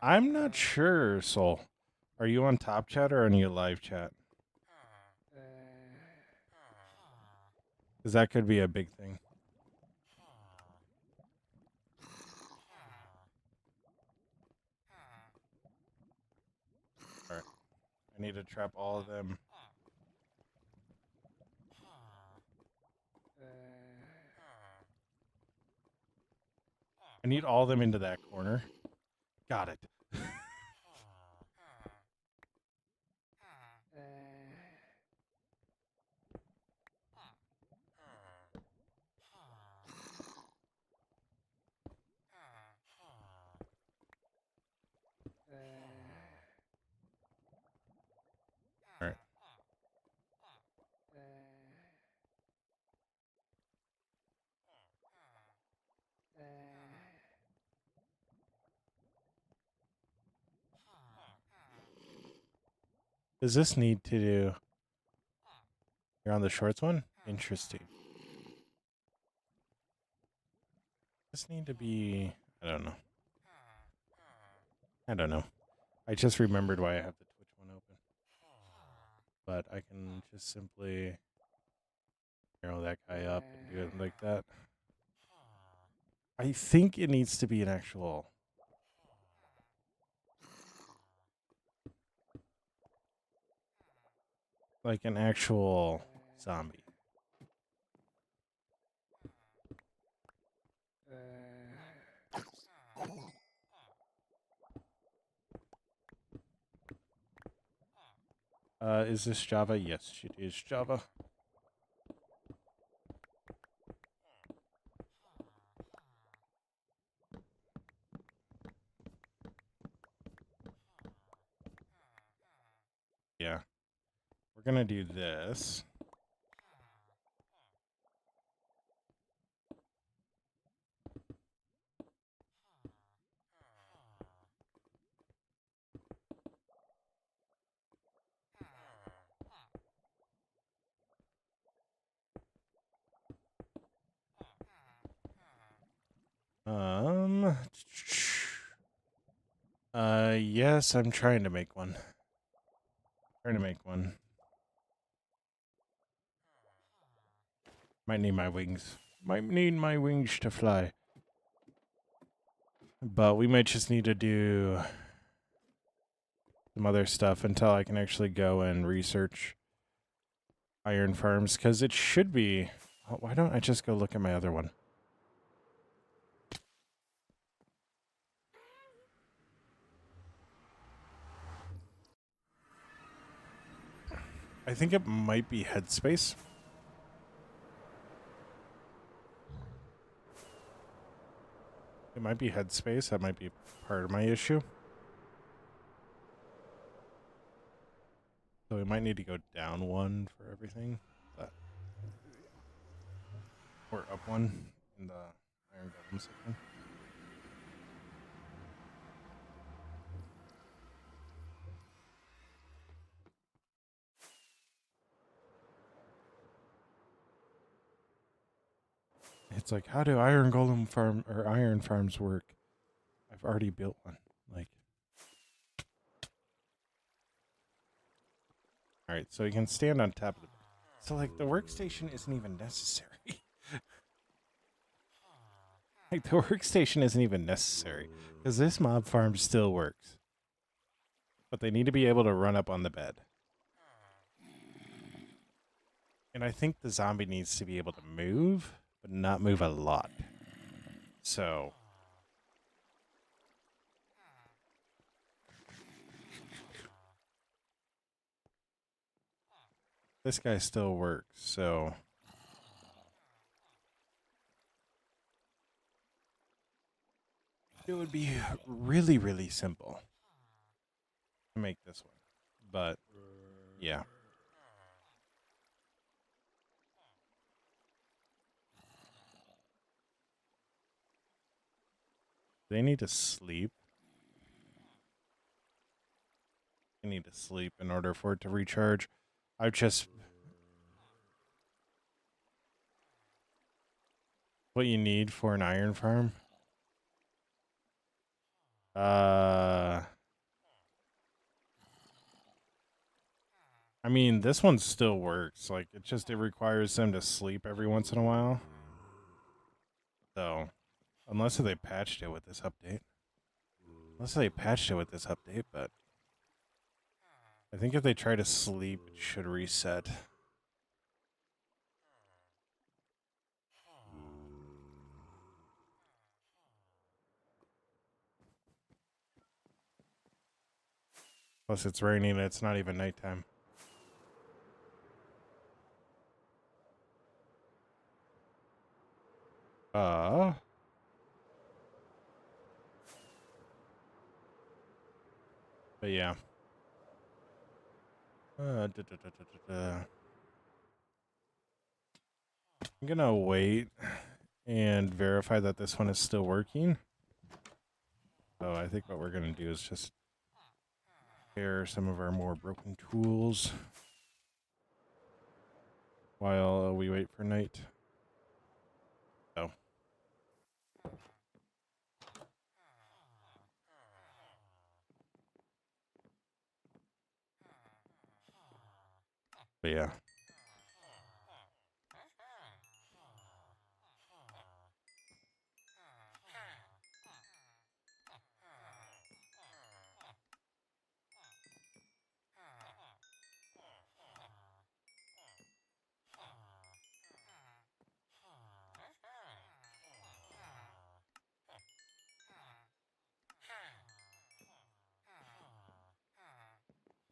I'm not sure, Soul. Are you on top chat or on your live chat? Because that could be a big thing. I need to trap all of them. I need all of them into that corner. Got it. All right. Does this need to do... You're on the shorts one? Interesting. Does this need to be... I don't know. I don't know. I just remembered why I have the Twitch one open. But I can just simply narrow that guy up and do it like that. I think it needs to be an actual... Like an actual zombie. Is this Java? Yes, it is Java. Yeah. We're gonna do this. Yes, I'm trying to make one. Might need my wings. Might need my wings to fly. But we might just need to do some other stuff until I can actually go and research iron farms, because it should be... Oh, why don't I just go look at my other one? I think it might be headspace. It might be headspace. That might be part of my issue. So we might need to go down one for everything. Or up one in the iron golem section. It's like, how do iron golem farm or iron farms work? I've already built one. Like, all right, so you can stand on top of the... So, like, the workstation isn't even necessary. Like, the workstation isn't even necessary. Because this mob farm still works. But they need to be able to run up on the bed. And I think the zombie needs to be able to move, but not move a lot. So... This guy still works, so... It would be really, really simple to make this one. But, yeah. They need to sleep. They need to sleep in order for it to recharge. I've just... What you need for an iron farm? I mean, this one still works. Like, it requires them to sleep every once in a while. So, unless they patched it with this update. But... I think if they try to sleep, it should reset. Plus, it's raining and it's not even nighttime. But yeah. I'm gonna wait and verify that this one is still working. So I think what we're gonna do is just repair some of our more broken tools while we wait for night. So. But yeah.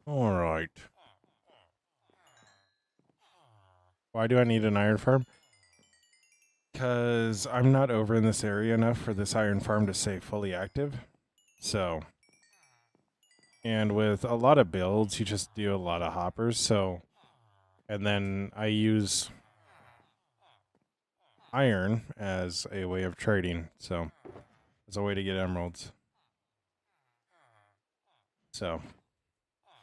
All right. Why do I need an iron farm? Because I'm not over in this area enough for this iron farm to stay fully active. So, and with a lot of builds, you just do a lot of hoppers. So, and then I use iron as a way of trading. So, as a way to get emeralds. So,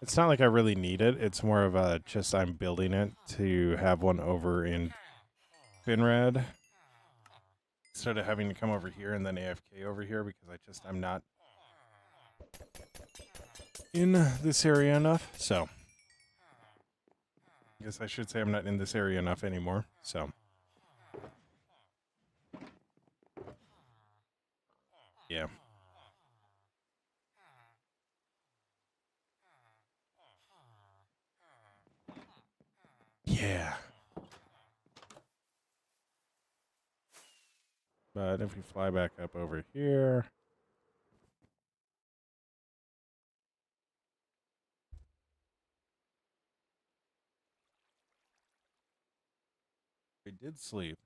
it's not like I really need it. It's more of a just I'm building it to have one over in Finrad instead of having to come over here and then AFK over here because I'm not in this area enough. So, I guess I should say I'm not in this area enough anymore. So, yeah. Yeah. But if we fly back up over here. We did sleep.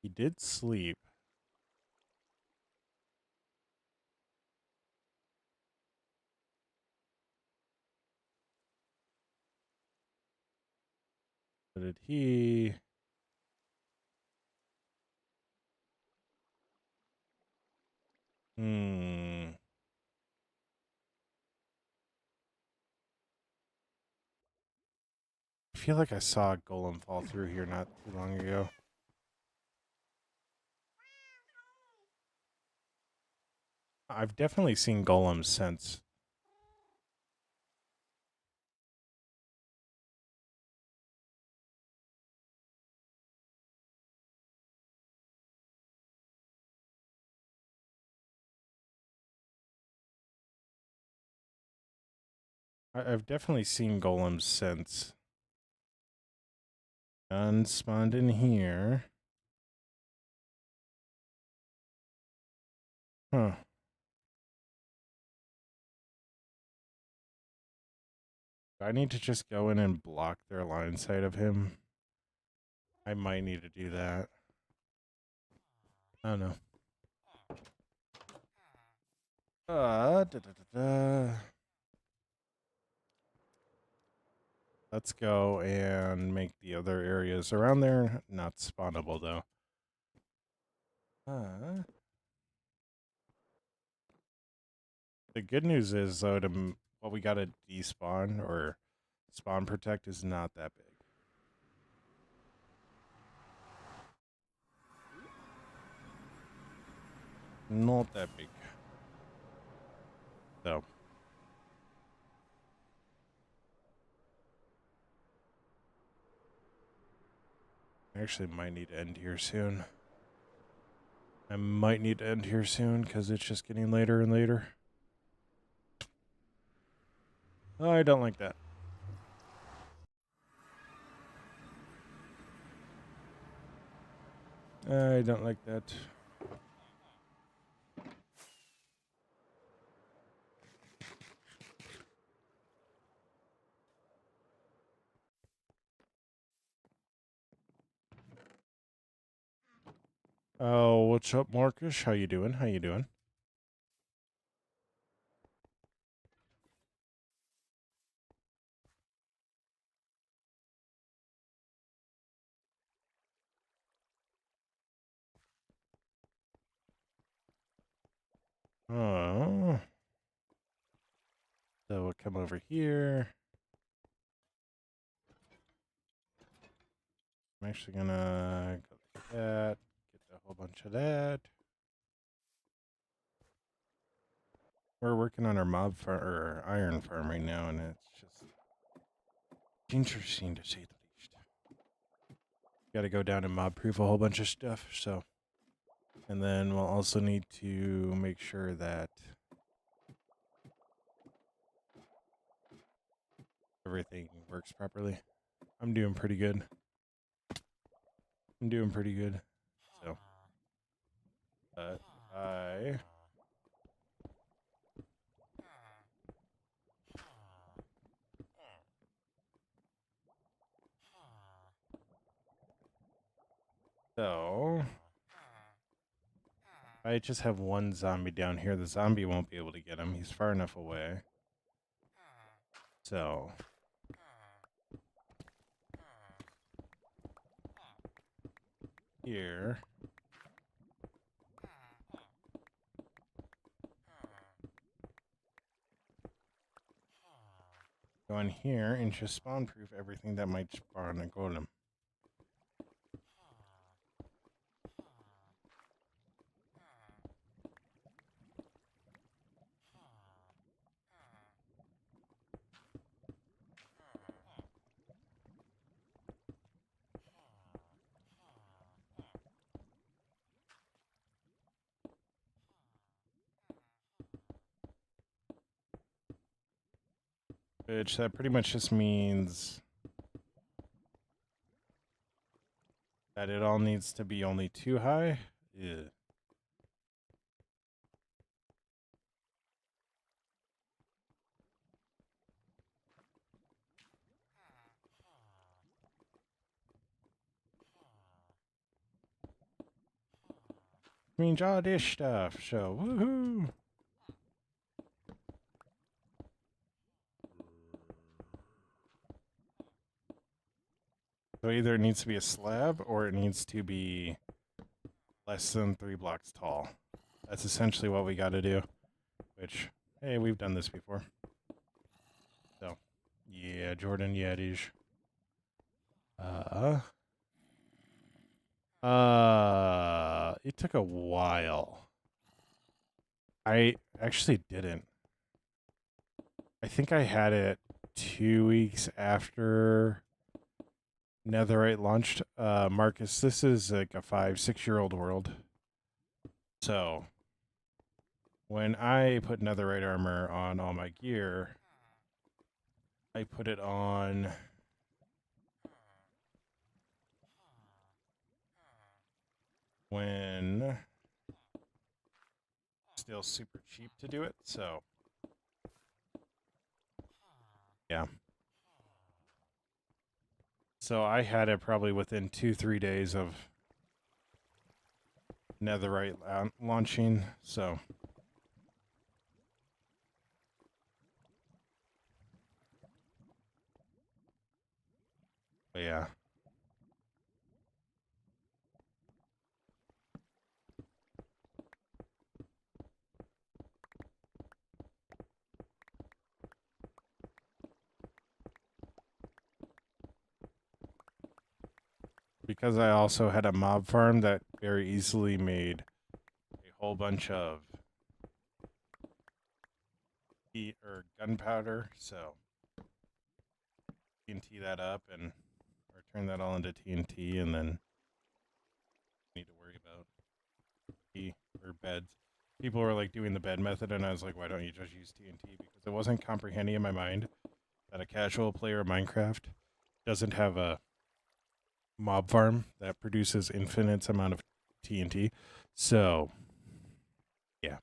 He did sleep. But did he? Hmm. I feel like I saw a golem fall through here not too long ago. I've definitely seen golems since. I've definitely seen golems since. None spawned in here. Huh. I need to just go in and block their line sight of him. I might need to do that. I don't know. Da, da, da. Let's go and make the other areas around there not spawnable, though. The good news is, though, what we got to despawn or spawn protect is not that big. Not that big. So. I actually might need to end here soon. I might need to end here soon because it's just getting later and later. Oh, I don't like that. I don't like that. Oh, what's up, Marcus? How you doing? How you doing? Oh. So we'll come over here. I'm actually gonna go like that, get a whole bunch of that. We're working on our mob farm or iron farm right now, and it's just interesting to say the least. Got to go down and mob proof a whole bunch of stuff. So, and then we'll also need to make sure that everything works properly. I'm doing pretty good. I'm doing pretty good. So, but so I just have one zombie down here. The zombie won't be able to get him. He's far enough away. So here. Go in here and just spawn proof everything that might spawn a golem. Which that pretty much just means that it all needs to be only 2 high. Yeah. Means all this stuff. So woohoo! So either it needs to be a slab or it needs to be less than 3 blocks tall. That's essentially what we got to do. Which, hey, we've done this before. So, yeah, Jordan, yeah, it is. It took a while. I actually didn't. I think I had it 2 weeks after Netherite launched. Marcus, this is like a 5-6-year-old world. So when I put Netherite armor on all my gear, I put it on when still super cheap to do it. So yeah. So I had it probably within 2-3 days of Netherite launching. So but yeah. Because I also had a mob farm that very easily made a whole bunch of heat or gunpowder, so TNT that up and or turn that all into TNT and then beds. People were like doing the bed method, and I was like, why don't you just use TNT? Because it wasn't comprehending in my mind that a casual player of Minecraft doesn't have a mob farm that produces infinite amount of TNT. So, yeah.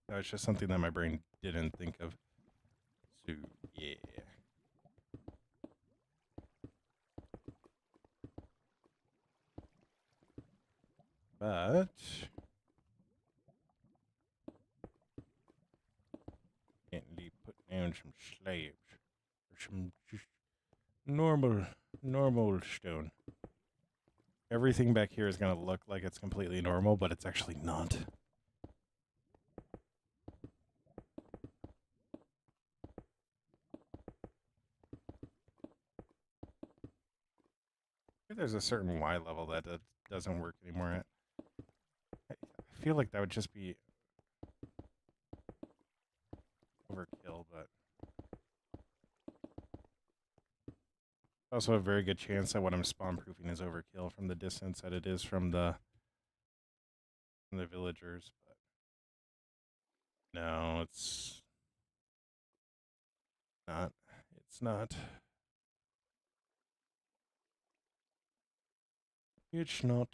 That was just something that my brain didn't think of. So, yeah. But can't leave put down some slabs or some just normal stone. Everything back here is gonna look like it's completely normal, but it's actually not. There's a certain Y level that doesn't work anymore. I feel like that would just be overkill, but also a very good chance that what I'm spawn proofing is overkill from the distance that it is from the villagers. But no, it's not. It's not. It's not.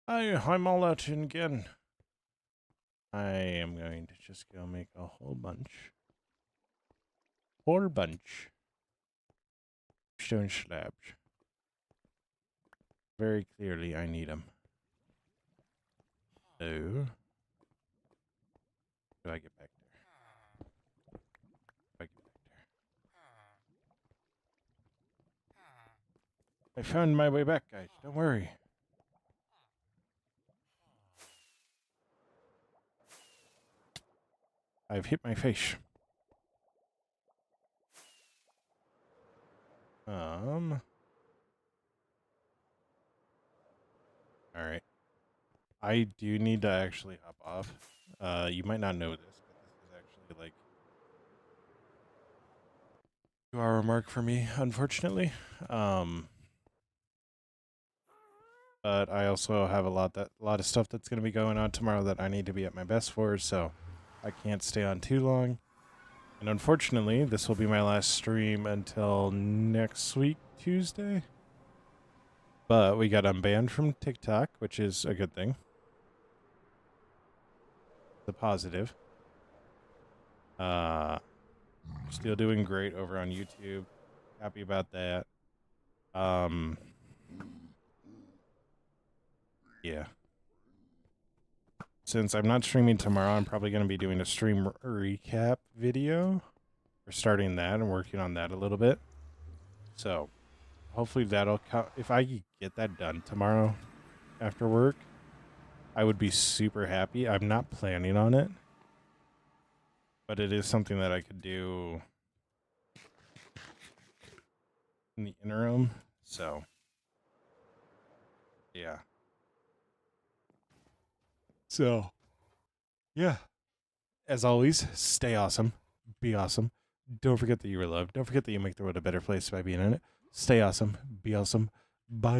I'm all out again. I am going to just go make a whole bunch. Stone slabs. Very clearly, I need them. So, do I get back there? Do I get back there? I found my way back, guys. Don't worry. I've hit my face. All right. I do need to actually hop off. You might not know this, but this is actually like 2-hour mark for me, unfortunately. But I also have a lot of stuff that's going to be going on tomorrow that I need to be at my best for, so I can't stay on too long. And unfortunately, this will be my last stream until next week, Tuesday. But we got unbanned from TikTok, which is a good thing. The positive. Still doing great over on YouTube. Happy about that. Yeah. Since I'm not streaming tomorrow, I'm probably going to be doing a stream recap video. We're starting that and working on that a little bit. So hopefully that'll count. If I get that done tomorrow after work, I would be super happy. I'm not planning on it, but it is something that I could do in the interim. So, yeah. So, yeah. As always, stay awesome. Be awesome. Don't forget that you were loved. Don't forget that you make the world a better place by being in it. Stay awesome. Be awesome. Bye.